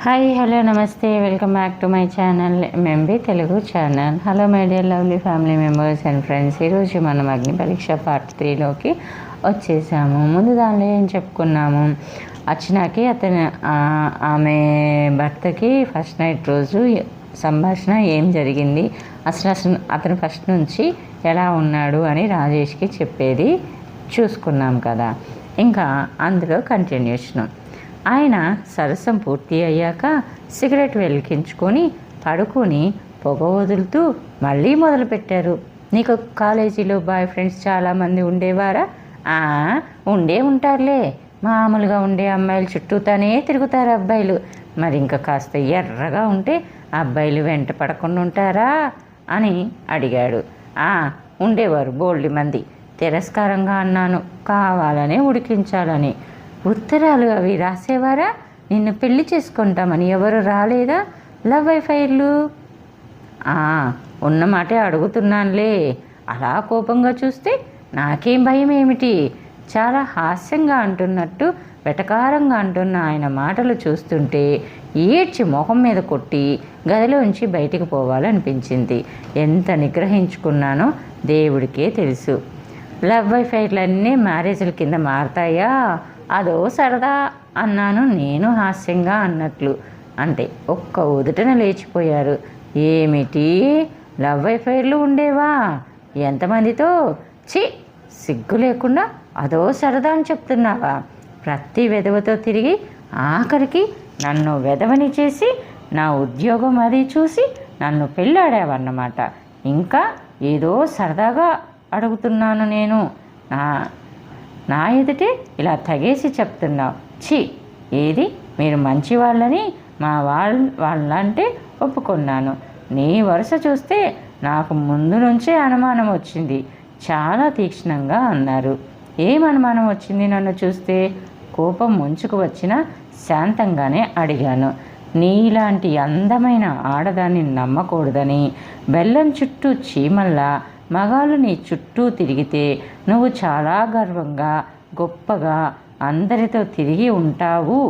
Hi hello నమస్తే welcome back to my channel MMB Telugu channel. Hello my dear lovely family members and friends. ఈరోజు మనం అగ్ని పరీక్ష part 3లోకి వచ్చేసాము. ముందు దానిలో ఏం చెప్పుకున్నాము, అర్చనకి ఆమె భర్తకి ఫస్ట్ నైట్ రోజు సంభాషణ ఏం జరిగింది, అసలు అతను ఫస్ట్ నుంచి ఎలా ఉన్నాడు అని రాజేష్కి చెప్పేది చూసుకున్నాం కదా. ఇంకా అందులో కంటిన్యూషన్. ఆయన సరసం పూర్తి అయ్యాక సిగరెట్ వెలిగించుకొని పడుకొని పొగ వదులుతూ మళ్ళీ మొదలుపెట్టారు. నీకు కాలేజీలో బాయ్ ఫ్రెండ్స్ చాలామంది ఉండేవారా? ఉండే ఉంటారులే, మామూలుగా ఉండే అమ్మాయిలు చుట్టూతానే తిరుగుతారు అబ్బాయిలు. మరి ఇంకా కాస్త ఎర్రగా ఉంటే అబ్బాయిలు వెంట పడకుండా ఉంటారా అని అడిగాడు. ఉండేవారు బోల్డ్ మంది. తిరస్కారంగా అన్నాను, కావాలనే ఉడికించాలని. ఉత్తరాలు అవి రాసేవారా? నిన్ను పెళ్లి చేసుకుంటామని ఎవరు రాలేదా? లవ్ అఫైర్లు? ఉన్నమాటే అడుగుతున్నానులే. అలా కోపంగా చూస్తే నాకేం భయం ఏమిటి? చాలా హాస్యంగా అంటున్నట్టు వెటకారంగా అంటున్న ఆయన మాటలు చూస్తుంటే ఏడ్చి మొహం మీద కొట్టి గదిలోంచి బయటికి పోవాలనిపించింది. ఎంత నిగ్రహించుకున్నానో దేవుడికే తెలుసు. లవ్ అఫైర్లన్నీ మ్యారేజ్ల కింద మారతాయా? అదో సరదా అన్నాను నేను హాస్యంగా అన్నట్లు. అంటే ఒక్క ఉదుటన లేచిపోయారు. ఏమిటి, లవ్ అఫైర్లు ఉండేవా? ఎంతమందితో? సిగ్గు లేకుండా అదో సరదా అని చెప్తున్నావా? ప్రతి వెధవతో తిరిగి ఆఖరికి నన్ను వెధవని చేసి నా ఉద్యోగం అది చూసి నన్ను పెళ్ళాడావన్నమాట. ఇంకా ఏదో సరదాగా అడుగుతున్నాను నేను. నా ఎదుటే ఇలా తగేసి చెప్తున్నావు. ఏది మీరు మంచి వాళ్ళని మా వాళ్ళంటే ఒప్పుకున్నాను. నీ వరుస చూస్తే నాకు ముందు నుంచే అనుమానం వచ్చింది. చాలా తీక్ష్ణంగా అన్నారు. ఏం అనుమానం వచ్చింది నన్ను చూస్తే? కోపం ముంచుకు వచ్చినా శాంతంగానే అడిగాను. నీలాంటి అందమైన ఆడదాన్ని నమ్మకూడదని, బెల్లం చుట్టూ చీమల్లా మగాళ్ళు నీ చుట్టూ తిరిగితే నువ్వు చాలా గర్వంగా గొప్పగా అందరితో తిరిగి ఉంటావు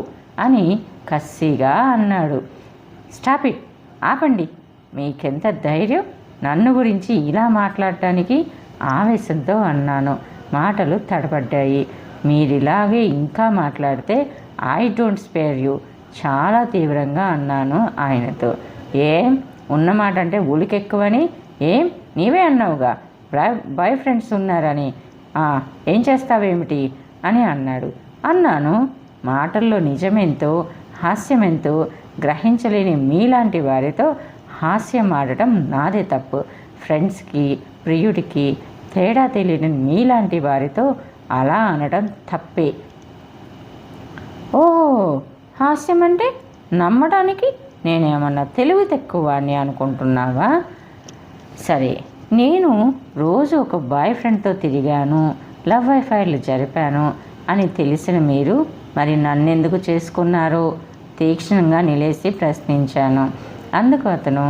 అని కసిగా అన్నాడు. స్టాప్ ఇట్, ఆపండి. మీకెంత ధైర్యం నన్ను గురించి ఇలా మాట్లాడటానికి? ఆవేశంతో అన్నాను. మాటలు తడబడ్డాయి. మీరిలాగే ఇంకా మాట్లాడితే ఐ డోంట్ స్పేర్ యూ. చాలా తీవ్రంగా అన్నాను ఆయనతో. ఏం ఉన్నమాట అంటే ఉలికెక్కువని? ఏం నీవే అన్నావుగా బాయ్ ఫ్రెండ్స్ ఉన్నారని. ఏం చేస్తావేమిటి అని అన్నాను. మాటల్లో నిజమెంతో హాస్యమెంతో గ్రహించలేని మీలాంటి వారితో హాస్యం ఆడటం నాదే తప్పు. ఫ్రెండ్స్కి ప్రియుడికి తేడా తెలియని మీలాంటి వారితో అలా అనడం తప్పే. హాస్యం అంటే నమ్మడానికి నేనేమన్నా తెలివి తక్కువ అని అనుకుంటున్నావా? సరే, నేను రోజు ఒక బాయ్ ఫ్రెండ్తో తిరిగాను, లవ్ అఫైర్లు జరిపాను అని తెలిసిన మీరు మరి నన్నెందుకు చేసుకున్నారో తీక్షణంగా నిలేసి ప్రశ్నించాను. అందుకు అతను,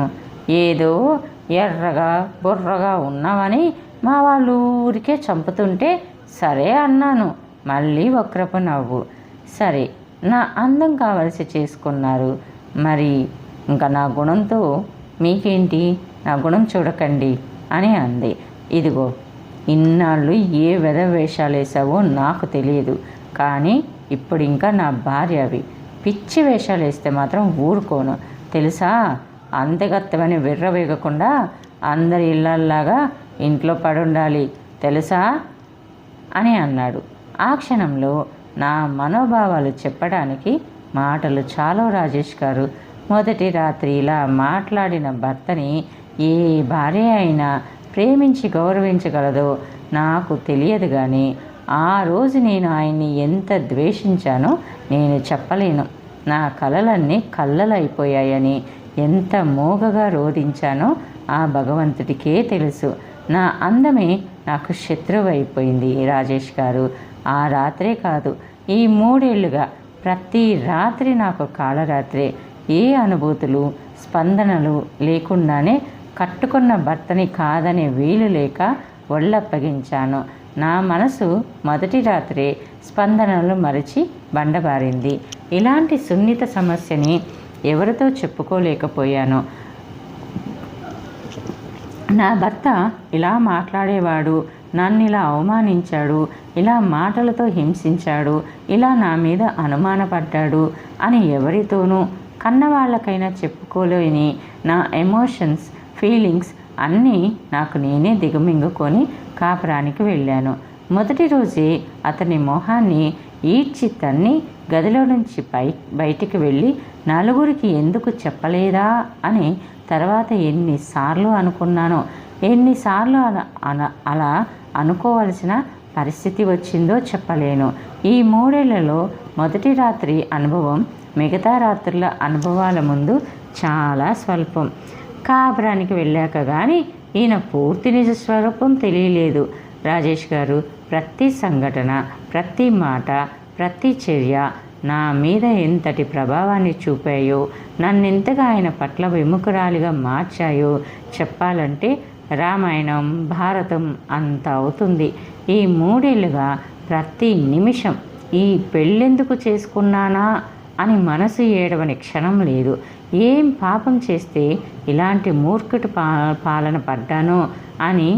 ఏదో ఎర్రగా బుర్రగా ఉన్నామని మా వాళ్ళు ఊరికే చంపుతుంటే సరే అన్నాను. మళ్ళీ వక్రపు నవ్వు. సరే, నా అందం కావలసి చేసుకున్నారు, మరి ఇంకా నా గుణంతో మీకేంటి? నా గుణం చూడకండి అని అంది. ఇదిగో, ఇన్నాళ్ళు ఏ వెధ వేషాలు వేసావో నాకు తెలియదు, కానీ ఇప్పుడు ఇంకా నా భార్య అవి పిచ్చి వేషాలు వేస్తే మాత్రం ఊరుకోను తెలుసా? అంతగత్తమని విర్రవేగకుండా అందరి ఇళ్ళల్లాగా ఇంట్లో పడుండాలి తెలుసా అని అన్నాడు. ఆ క్షణంలో నా మనోభావాలు చెప్పడానికి మాటలు చాలు రాజేష్ గారు. మొదటి రాత్రి ఇలా మాట్లాడిన భర్తని ఏ భార్య అయినా ప్రేమించి గౌరవించగలదో నాకు తెలియదు, కానీ ఆ రోజు నేను ఆయన్ని ఎంత ద్వేషించానో నేను చెప్పలేను. నా కలలన్నీ కళ్ళలైపోయాయని ఎంత మోగగా రోధించానో ఆ భగవంతుడికే తెలుసు. నా అందమే నాకు శత్రువు అయిపోయింది రాజేష్ గారు. ఆ రాత్రే కాదు, ఈ 3 ఏళ్లుగా ప్రతి రాత్రి నాకు కాళరాత్రే. ఏ అనుభూతులు స్పందనలు లేకుండానే కట్టుకున్న భర్తని కాదనే వీలు లేక ఒళ్ళప్పగించాను. నా మనసు మొదటి రాత్రే స్పందనలు మరచి బండబారింది. ఇలాంటి సున్నిత సమస్యని ఎవరితో చెప్పుకోలేకపోయాను. నా భర్త ఇలా మాట్లాడేవాడు, నన్ను ఇలా అవమానించాడు, ఇలా మాటలతో హింసించాడు, ఇలా నా మీద అనుమానపడ్డాడు అని ఎవరితోనూ కన్నవాళ్ళకైనా చెప్పుకోలేని నా ఎమోషన్స్, ఫీలింగ్స్ అన్నీ నాకు నేనే దిగమింగుకొని కాపురానికి వెళ్ళాను. మొదటి రోజే అతని మొహాన్ని ఈడ్చి తన్ని గదిలో నుంచి బయటికి వెళ్ళి నలుగురికి ఎందుకు చెప్పలేదా అని తర్వాత ఎన్నిసార్లు అనుకున్నానో, ఎన్నిసార్లు అలా అనుకోవలసిన పరిస్థితి వచ్చిందో చెప్పలేను. ఈ 3 ఏళ్లలో మొదటి రాత్రి అనుభవం మిగతా రాత్రుల అనుభవాల ముందు చాలా స్వల్పం. కాపురానికి వెళ్ళాక కానీ ఈయన పూర్తి నిజ స్వరూపం తెలియలేదు. రాజేష్ గారు ప్రతి సంఘటన, ప్రతి మాట, ప్రతి చర్య నా మీద ఎంతటి ప్రభావాన్ని చూపాయో, నన్నెంతగా ఆయన పట్ల విముఖురాలిగా మార్చాయో చెప్పాలంటే రామాయణం, భారతం అంత అవుతుంది. ఈ 3 ఏళ్ళుగా ప్రతి నిమిషం ఈ పెళ్ళెందుకు చేసుకున్నానా అని మనసు ఏడవని క్షణం లేదు. ఏం పాపం చేస్తే ఇలాంటి మూర్ఖుటి పాలన పడ్డానో అని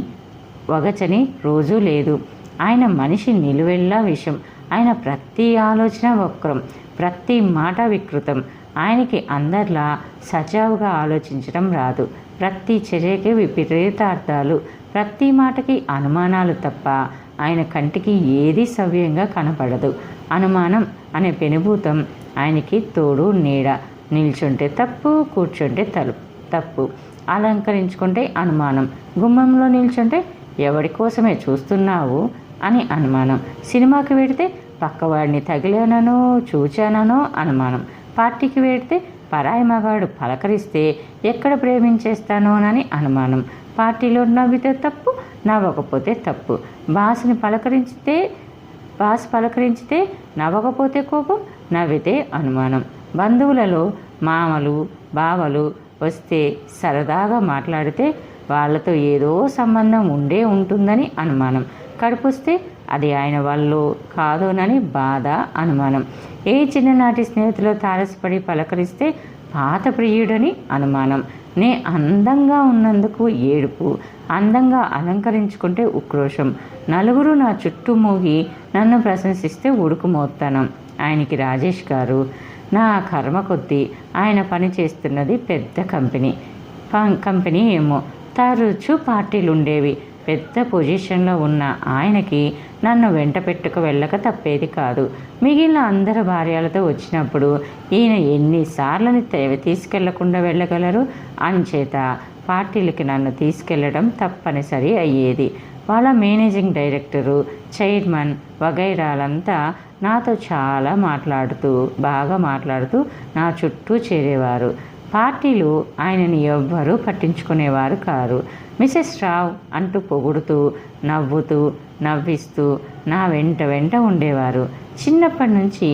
వగచని రోజూ లేదు. ఆయన మనిషి నిలువెల్లా విషం. ఆయన ప్రతి ఆలోచన వక్రం, ప్రతి మాట వికృతం. ఆయనకి అందరిలా సజావుగా ఆలోచించడం రాదు. ప్రతి చర్యకి విపరీతార్థాలు, ప్రతి మాటకి అనుమానాలు తప్ప ఆయన కంటికి ఏదీ సవ్యంగా కనపడదు. అనుమానం అనే పెనుభూతం ఆయనకి తోడు నీడ. నిల్చుంటే తప్పు, కూర్చుంటే తప్పు, అలంకరించుకుంటే అనుమానం, గుమ్మంలో నిల్చుంటే ఎవరి కోసమే చూస్తున్నావు అని అనుమానం, సినిమాకి వెడితే పక్కవాడిని తగిలానో చూచానో అనుమానం, పార్టీకి వెడితే పరాయి మగాడు పలకరిస్తే ఎక్కడ ప్రేమించేస్తానోనని అనుమానం, పార్టీలో నవ్వితే తప్పు, నవ్వకపోతే తప్పు, బాస్ పలకరించితే నవ్వకపోతే కోపం, నవ్వితే అనుమానం, బంధువులలో మామలు బావలు వస్తే సరదాగా మాట్లాడితే వాళ్ళతో ఏదో సంబంధం ఉంటుందని అనుమానం, కడుపుస్తే అది ఆయన వాళ్ళు కాదోనని బాధ, అనుమానం, ఏ చిన్ననాటి స్నేహితులు తారసపడి పలకరిస్తే పాత ప్రియుడని అనుమానం, నే అందంగా ఉన్నందుకు ఏడుపు, అందంగా అలంకరించుకుంటే ఉక్రోషం, నలుగురు నా చుట్టూ మూగి నన్ను ప్రశంసిస్తే ఉడుకుమోత్తనం. ఆయనకి రాజేష్ గారు నా కర్మ కొద్దీ ఆయన పని చేస్తున్నది పెద్ద కంపెనీ ఏమో, తరచూ పార్టీలు ఉండేవి. పెద్ద పొజిషన్లో ఉన్న ఆయనకి నన్ను వెంట పెట్టుకు వెళ్ళక తప్పేది కాదు. మిగిలిన అందరి భార్యలతో వచ్చినప్పుడు ఈయన ఎన్నిసార్లని తీసుకెళ్లకుండా వెళ్ళగలరు? అంచేత పార్టీలకి నన్ను తీసుకెళ్లడం తప్పనిసరి అయ్యేది. వాళ్ళ మేనేజింగ్ డైరెక్టరు, చైర్మన్ వగైరాలంతా నాతో చాలా బాగా మాట్లాడుతూ నా చుట్టూ చేరేవారు. పార్టీలు ఆయనని ఎవ్వరూ పట్టించుకునేవారు కారు. మిసెస్ రావ్ అంటూ పొగుడుతూ, నవ్విస్తూ నా వెంట ఉండేవారు. చిన్నప్పటి నుంచి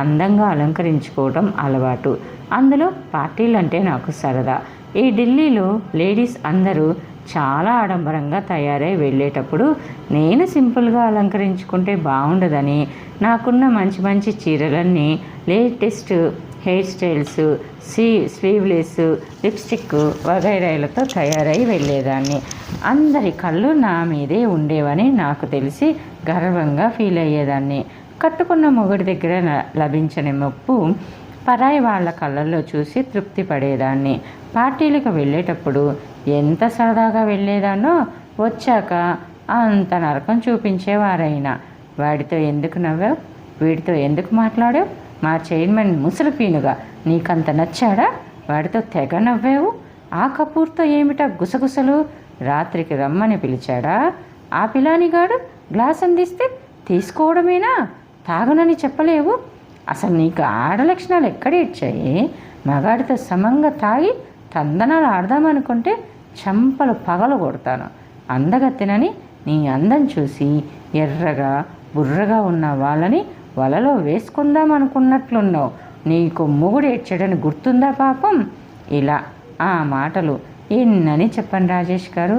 అందంగా అలంకరించుకోవడం అలవాటు. అందులో పార్టీలంటే నాకు సరదా. ఈ ఢిల్లీలో లేడీస్ అందరూ చాలా ఆడంబరంగా తయారై వెళ్ళేటప్పుడు నేను సింపుల్గా అలంకరించుకుంటే బాగుండదని నాకున్న మంచి చీరలన్నీ, latest hair styles, sleeveless, lipstick వగైరాలతో తయారై వెళ్ళేదాన్ని. అందరి కళ్ళు నా మీదే ఉండేవని నాకు తెలిసి గర్వంగా ఫీల్ అయ్యేదాన్ని. కట్టుకున్న మొగుడి దగ్గర లభించని మొప్పు పరాయి వాళ్ళ కళ్ళల్లో చూసి తృప్తి పడేదాన్ని. పార్టీలకు వెళ్ళేటప్పుడు ఎంత సరదాగా వెళ్ళేదానో వచ్చాక అంత నరకం చూపించేవారైనా. వాడితో ఎందుకు నవ్వావు, వీడితో ఎందుకు మాట్లాడావు, మా చైర్మన్ ముసలిపీనుగా నీకంత నచ్చాడా, వాడితో తెగ నవ్వావు, ఆ కపూర్తో ఏమిటా గుసగుసలు, రాత్రికి రమ్మని పిలిచాడా, ఆ పిలానిగాడు గ్లాస్ అందిస్తే తీసుకోవడమేనా, తాగనని చెప్పలేవు, అసలు నీకు ఆడలక్షణాలు ఎక్కడిచ్చాయి, మగాడితో సమంగా తాగి తందనాలు ఆడదామనుకుంటే చంపలు పగలు కొడతాను, అందగత్తెనని నీ అందం చూసి ఎర్రగా బుర్రగా ఉన్న వాళ్ళని వలలో వేసుకుందాం అనుకున్నట్లున్నావు, నీకు మొగుడు ఏడ్చాడని గుర్తుందా పాపం. ఇలా ఆ మాటలు ఎన్నని చెప్పండి రాజేష్ గారు.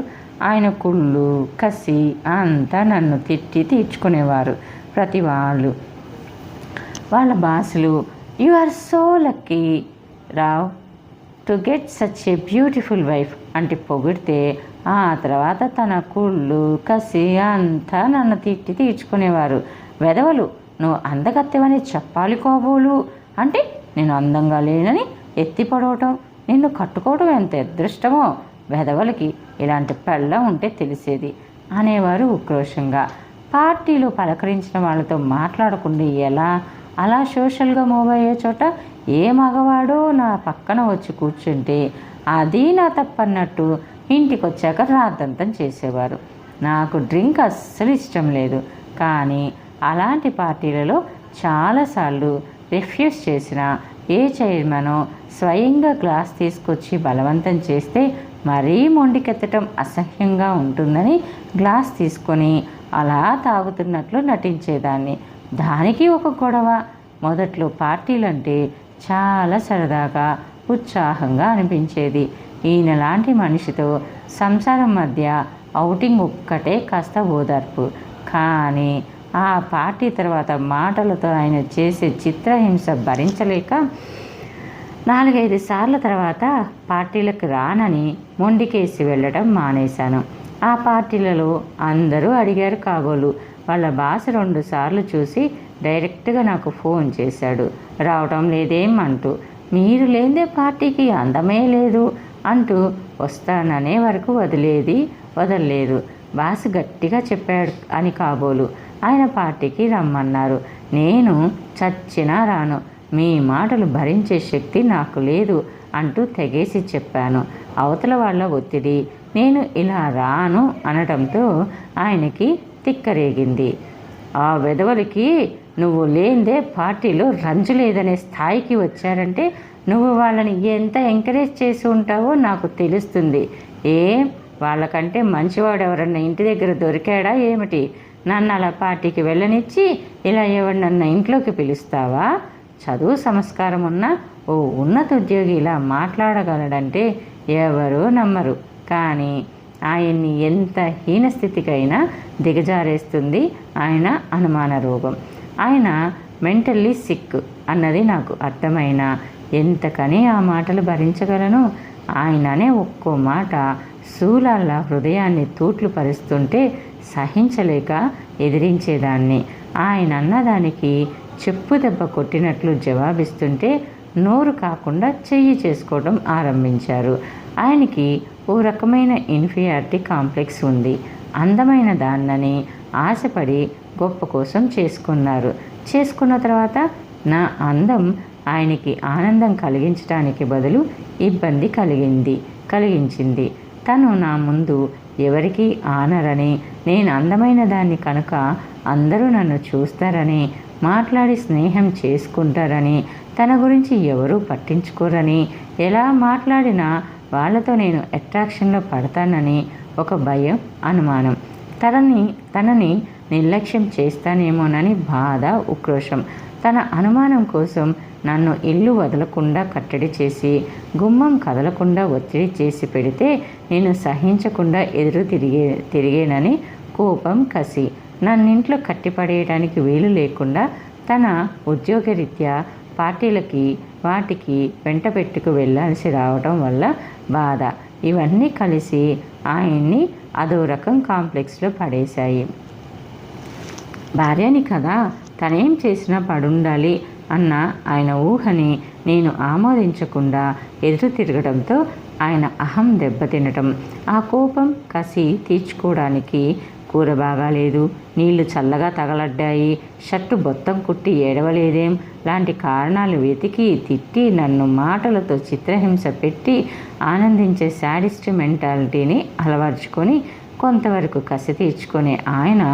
ఆయన కుళ్ళు కసి అంతా నన్ను తిట్టి తీర్చుకునేవారు. ప్రతి వాళ్ళ భాషలు you are so lucky, Rao to get such a beautiful wife అంటే పొగిడితే ఆ తర్వాత తన కుళ్ళు కసి అంతా నన్ను తిట్టి తీర్చుకునేవారు. వెధవలు, నువ్వు అందగత్తెవని చెప్పాలి కాబోలు అంటే నేను అందంగా లేనని ఎత్తి పడవటం, నిన్ను కట్టుకోవడం ఎంత అదృష్టమో, వెధవలకి ఇలాంటి పెళ్ళం ఉంటే తెలిసేది అనేవారు ఉక్రోషంగా. పార్టీలో పలకరించిన వాళ్ళతో మాట్లాడకుండా ఎలా అలా సోషల్గా మూవ్ అయ్యే చోట ఏ మగవాడో నా పక్కన వచ్చి కూర్చుంటే అది నా తప్పన్నట్టు ఇంటికి వచ్చాక రాద్దంతం చేసేవారు. నాకు డ్రింక్ అస్సలు ఇష్టం లేదు, కానీ అలాంటి పార్టీలలో చాలాసార్లు రిఫ్యూజ్ చేసిన ఏ చైర్మనో స్వయంగా గ్లాస్ తీసుకొచ్చి బలవంతం చేస్తే మరీ మొండికెత్తటం అసహ్యంగా ఉంటుందని గ్లాస్ తీసుకొని అలా తాగుతున్నట్లు నటించేదాన్ని. దానికి ఒక గొడవ. మొదట్లో పార్టీలంటే చాలా సరదాగా ఉత్సాహంగా అనిపించేది. ఈయనలాంటి మనిషితో సంసారం మధ్య ఔటింగ్ ఒక్కటే కాస్త ఓదార్పు. కానీ ఆ పార్టీ తర్వాత మాటలతో ఆయన చేసే చిత్రహింస భరించలేక 4-5 సార్ల తర్వాత పార్టీలకు రానని మొండికేసి వెళ్ళడం మానేశాను. ఆ పార్టీలలో అందరూ అడిగారు కాబోలు. వాళ్ళ బాస్ 2 సార్లు చూసి డైరెక్ట్గా నాకు ఫోన్ చేశాడు, రావటం లేదేం అంటూ. మీరు లేదే పార్టీకి అందమే లేదు అంటూ వస్తాననే వరకు వదలలేదు. బాస్ గట్టిగా చెప్పాడు అని కాబోలు ఆయన పార్టీకి రమ్మన్నారు. నేను చచ్చినా రాను, మీ మాటలు భరించే శక్తి నాకు లేదు అంటూ తెగేసి చెప్పాను. అవతల వాళ్ళ ఒత్తిడి నేను ఇలా రాను అనడంతో ఆయనకి తిక్కరేగింది. ఆ వెధవలకి నువ్వు లేందే పార్టీలో రంజు లేదనే స్థాయికి వచ్చారంటే నువ్వు వాళ్ళని ఎంత ఎంకరేజ్ చేసి ఉంటావో నాకు తెలుస్తుంది. వాళ్ళకంటే మంచివాడు ఎవరన్నా ఇంటి దగ్గర దొరికాడా ఏమిటి? నన్ను అలా పార్టీకి వెళ్ళనిచ్చి ఇలా ఎవరినన్నా ఇంట్లోకి పిలుస్తావా? చదువు సంస్కారం ఉన్న ఓ ఉన్నత ఉద్యోగి ఇలా మాట్లాడగలడంటే ఎవరూ నమ్మరు. కానీ ఆయన్ని ఎంత హీనస్థితికైనా దిగజారేస్తుంది ఆయన అనుమాన రోగం. ఆయన మెంటల్లీ సిక్ అన్నది నాకు అర్థమైనా ఎంతకని ఆ మాటలు భరించగలను. ఆయననే ఒక్కో మాట శూలాల హృదయాన్ని తూట్లు పరుస్తుంటే సహించలేక ఎదిరించేదాన్ని. ఆయన అన్నదానికి చెప్పు దెబ్బ కొట్టినట్లు జవాబిస్తుంటే నోరు కాకుండా చెయ్యి చేసుకోవడం ఆరంభించారు. ఆయనకి ఓ రకమైన ఇన్ఫీరియారిటీ కాంప్లెక్స్ ఉంది. అందమైన దాన్నని ఆశపడి గొప్ప కోసం చేసుకున్న తర్వాత నా అందం ఆయనకి ఆనందం కలిగించడానికి బదులు ఇబ్బంది కలిగించింది. తను నా ముందు ఎవరికి ఆనరని, నేను అందమైన దాన్ని కనుక అందరూ నన్ను చూస్తారని, మాట్లాడి స్నేహం చేసుకుంటారని, తన గురించి ఎవరూ పట్టించుకోరని, ఎలా మాట్లాడినా వాళ్ళతో నేను అట్రాక్షన్లో పడతానని ఒక భయం, అనుమానం. తనని నిర్లక్ష్యం చేస్తానేమోనని బాధ, ఉక్రోషం. తన అనుమానం కోసం నన్ను ఇల్లు వదలకుండా కట్టడి చేసి, గుమ్మం కదలకుండా ఒత్తిడి చేసి పెడితే నేను సహించకుండా ఎదురు తిరిగేనని కోపం, కసి. నన్నింట్లో కట్టిపడేయడానికి వీలు లేకుండా తన ఉద్యోగరీత్యా పార్టీలకి వాటికి వెంట పెట్టుకు వెళ్ళాల్సి రావడం వల్ల బాధ. ఇవన్నీ కలిసి ఆయన్ని అదో రకం కాంప్లెక్స్లో పడేశాయి. భార్యని కదా, తనేం చేసినా పడుండాలి అన్న ఆయన ఊహని నేను ఆమోదించకుండా ఎదురు తిరగడంతో ఆయన అహం దెబ్బతినటం. ఆ కోపం, కసి తీర్చుకోవడానికి కూర బాగాలేదు, నీళ్లు చల్లగా తగలడ్డాయి, షర్టు బొత్తం కుట్టి ఏడవలేదేం లాంటి కారణాలు వెతికి తిట్టి నన్ను మాటలతో చిత్రహింస పెట్టి ఆనందించే శాడిస్ట్ మెంటాలిటీని అలవర్చుకొని కొంతవరకు కసి తీర్చుకునే ఆయన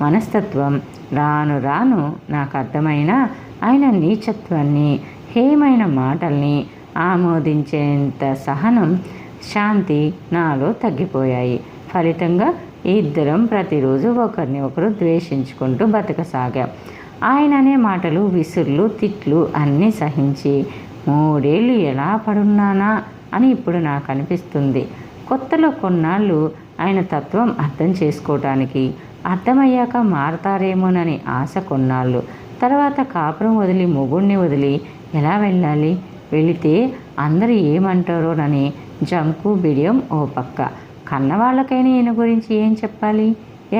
మనస్తత్వం రాను రాను నాకు అర్థమైనా ఆయన నీచత్వాన్ని, హేమైన మాటల్ని ఆమోదించేంత సహనం, శాంతి నాలో తగ్గిపోయాయి. ఫలితంగా ఇద్దరం ప్రతిరోజు ఒకరిని ఒకరు ద్వేషించుకుంటూ బతకసాగాం. ఆయన అనే మాటలు, విసుర్లు, తిట్లు అన్నీ సహించి 3 ఏళ్ళు ఎలా పడున్నానా అని ఇప్పుడు నాకు అనిపిస్తుంది. కొత్తలో కొన్నాళ్ళు ఆయన తత్వం అర్థం చేసుకోవటానికి, అర్థమయ్యాక మారతారేమోనని ఆశ కొన్నాళ్ళు. తర్వాత కాపురం వదిలి, మొగుడిని వదిలి ఎలా వెళ్ళాలి? వెళితే అందరూ ఏమంటారోనని జంకు బిడియం ఓ పక్క. కన్నవాళ్ళకైనా ఈయన గురించి ఏం చెప్పాలి,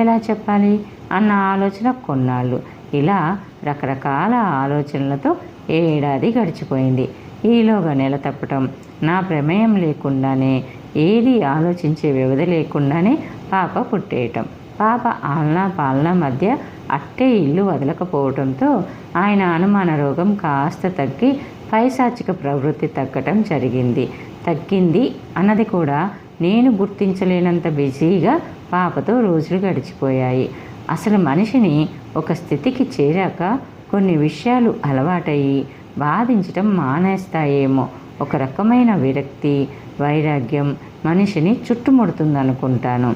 ఎలా చెప్పాలి అన్న ఆలోచన కొన్నాళ్ళు. ఇలా రకరకాల ఆలోచనలతో ఏడాది గడిచిపోయింది. ఈలోగా నెల తప్పటం, నా ప్రమేయం లేకుండానే, ఏది ఆలోచించే వ్యవధి లేకుండానే పాప పుట్టేయటం. పాప ఆలనా పాలనా మధ్య అట్టే ఇల్లు వదలకపోవడంతో ఆయన అనుమాన రోగం కాస్త తగ్గి పైశాచిక ప్రవృత్తి తగ్గింది అన్నది కూడా నేను గుర్తించలేనంత బిజీగా పాపతో రోజులు గడిచిపోయాయి. అసలు మనిషిని ఒక స్థితికి చేరాక కొన్ని విషయాలు అలవాటయ్యి బాధించటం మానేస్తాయేమో. ఒక రకమైన విరక్తి, వైరాగ్యం మనిషిని చుట్టుముడుతుందనుకుంటాను.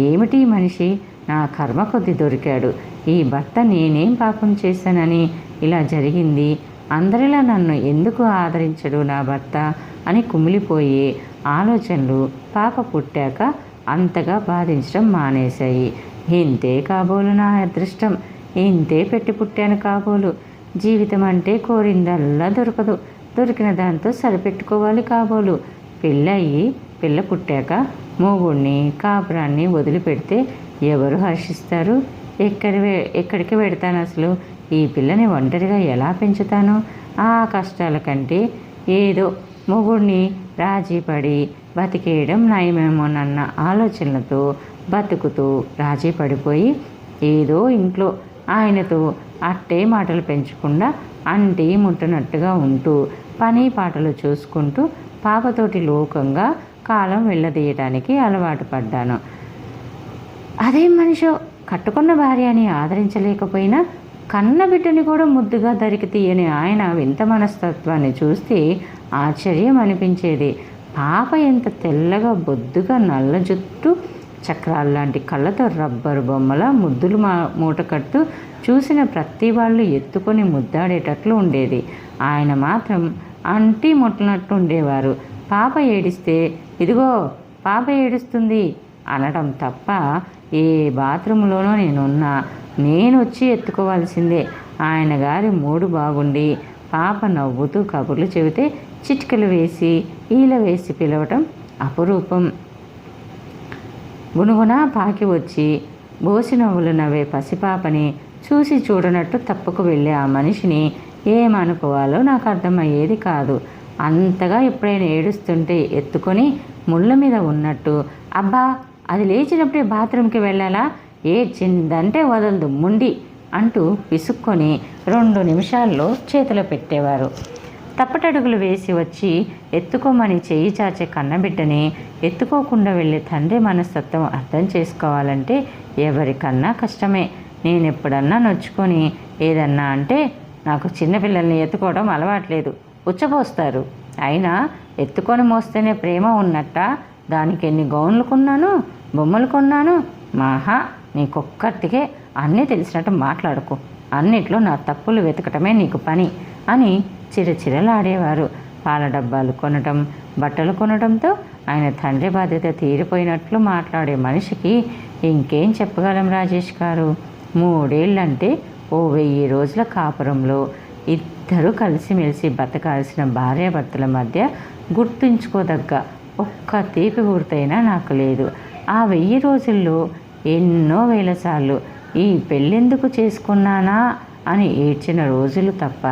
ఏమిటి మనిషి, నా కర్మ కొద్ది దొరికాడు, ఈ భర్త నేనేం పాపం చేశానని ఇలా జరిగింది, అందరిలా నన్ను ఎందుకు ఆదరించడు నా భర్త అని కుమిలిపోయే ఆలోచనలు పాప పుట్టాక అంతగా బాధించడం మానేశాయి. ఇంతే కాబోలు నా అదృష్టం, ఇంతే పెట్టి పుట్టాను కాబోలు. జీవితం అంటే కోరిందల్లా దొరకదు, దొరికిన దాంతో సరిపెట్టుకోవాలి కాబోలు. పెళ్ళయి పిల్ల పుట్టాక మొగుడిని కాపురాన్ని వదిలిపెడితే ఎవరు హర్షిస్తారు? ఎక్కడికి పెడతాను అసలు? ఈ పిల్లని ఒంటరిగా ఎలా పెంచుతాను? ఆ కష్టాల కంటే ఏదో మొగుడిని రాజీ పడి బతికేయడం నయమేమోనన్న ఆలోచనలతో బతుకుతూ రాజీ పడిపోయి ఏదో ఇంట్లో ఆయనతో అట్టే మాటలు పెంచకుండా అంటి ముట్టనట్టుగా ఉంటూ పని పాటలు చూసుకుంటూ పాపతోటి లోకంగా కాలం వెళ్ళదీయటానికి అలవాటు పడ్డాను. అదేం మనిషో, కట్టుకున్న భార్యని ఆదరించలేకపోయినా కన్న బిడ్డని కూడా ముద్దుగా దరికి తీయని ఆయన వింత మనస్తత్వాన్ని చూస్తే ఆశ్చర్యం అనిపించేది. పాప ఎంత తెల్లగా బొద్దుగా నల్ల జుట్టు, చక్రాల్లాంటి కళ్ళతో రబ్బరు బొమ్మల ముద్దులు మూటకట్టు చూసిన ప్రతి వాళ్ళు ఎత్తుకొని ముద్దాడేటట్లు ఉండేది. ఆయన మాత్రం అంటీ ముట్టనట్టు ఉండేవారు. పాప ఏడిస్తే ఇదిగో పాప ఏడుస్తుంది అనడం తప్ప ఏ బాత్రూంలోనో నేను వచ్చి ఎత్తుకోవాల్సిందే. ఆయన గారి మూడు బాగుండి పాప నవ్వుతూ కబుర్లు చెబితే చిటికలు వేసి ఈల వేసి పిలవటం అపురూపం. గునుగున పాకి వచ్చి బోసి నవ్వులు నవ్వే పసిపాపని చూసి చూడనట్టు తప్పుకు వెళ్ళే ఆ మనిషిని ఏమనుకోవాలో నాకు అర్థమయ్యేది కాదు. అంతగా ఎప్పుడైనా ఏడుస్తుంటే ఎత్తుకొని ముళ్ళ మీద ఉన్నట్టు, అబ్బా అది లేచినప్పుడే బాత్రూమ్కి వెళ్ళాలా, ఏడ్చిందంటే వదలదు ముండి అంటూ విసుక్కొని 2 నిమిషాల్లో చేతిలో పెట్టేవారు. తప్పటడుగులు వేసి వచ్చి ఎత్తుకోమని చేయి చాచే కన్నబిడ్డని ఎత్తుకోకుండా వెళ్ళే తండ్రి మనస్తత్వం అర్థం చేసుకోవాలంటే ఎవరికన్నా కష్టమే. నేను ఎప్పుడన్నా నొచ్చుకొని ఏదన్నా అంటే, నాకు చిన్నపిల్లల్ని ఎత్తుకోవడం అలవాట్లేదు, ఉచ్చపోస్తారు, అయినా ఎత్తుకొని మోస్తేనే ప్రేమ ఉన్నట్ట, దానికి ఎన్ని గౌన్లు కొన్నాను, బొమ్మలు కొన్నాను, మహా నీకొక్కటికే అన్నీ తెలిసినట్టు మాట్లాడుకో, అన్నిట్లో నా తప్పులు వెతకటమే నీకు పని అని చిరచిరలాడేవారు. పాల డబ్బాలు కొనటం, బట్టలు కొనడంతో ఆయన తండ్రి బాధ్యత తీరిపోయినట్లు మాట్లాడే మనిషికి ఇంకేం చెప్పగలం రాజేష్ గారు? 3 ఏళ్ళంటే ఓ 1000 రోజుల కాపురంలో ఇద్దరూ కలిసిమెలిసి బతకాల్సిన భార్యాభర్తల మధ్య గుర్తుంచుకోదగ్గ ఒక్క తీపి గుర్తైనా నాకు లేదు. ఆ 1000 రోజుల్లో ఎన్నో వేల సార్లు ఈ పెళ్ళెందుకు చేసుకున్నానా అని ఏడ్చిన రోజులు తప్ప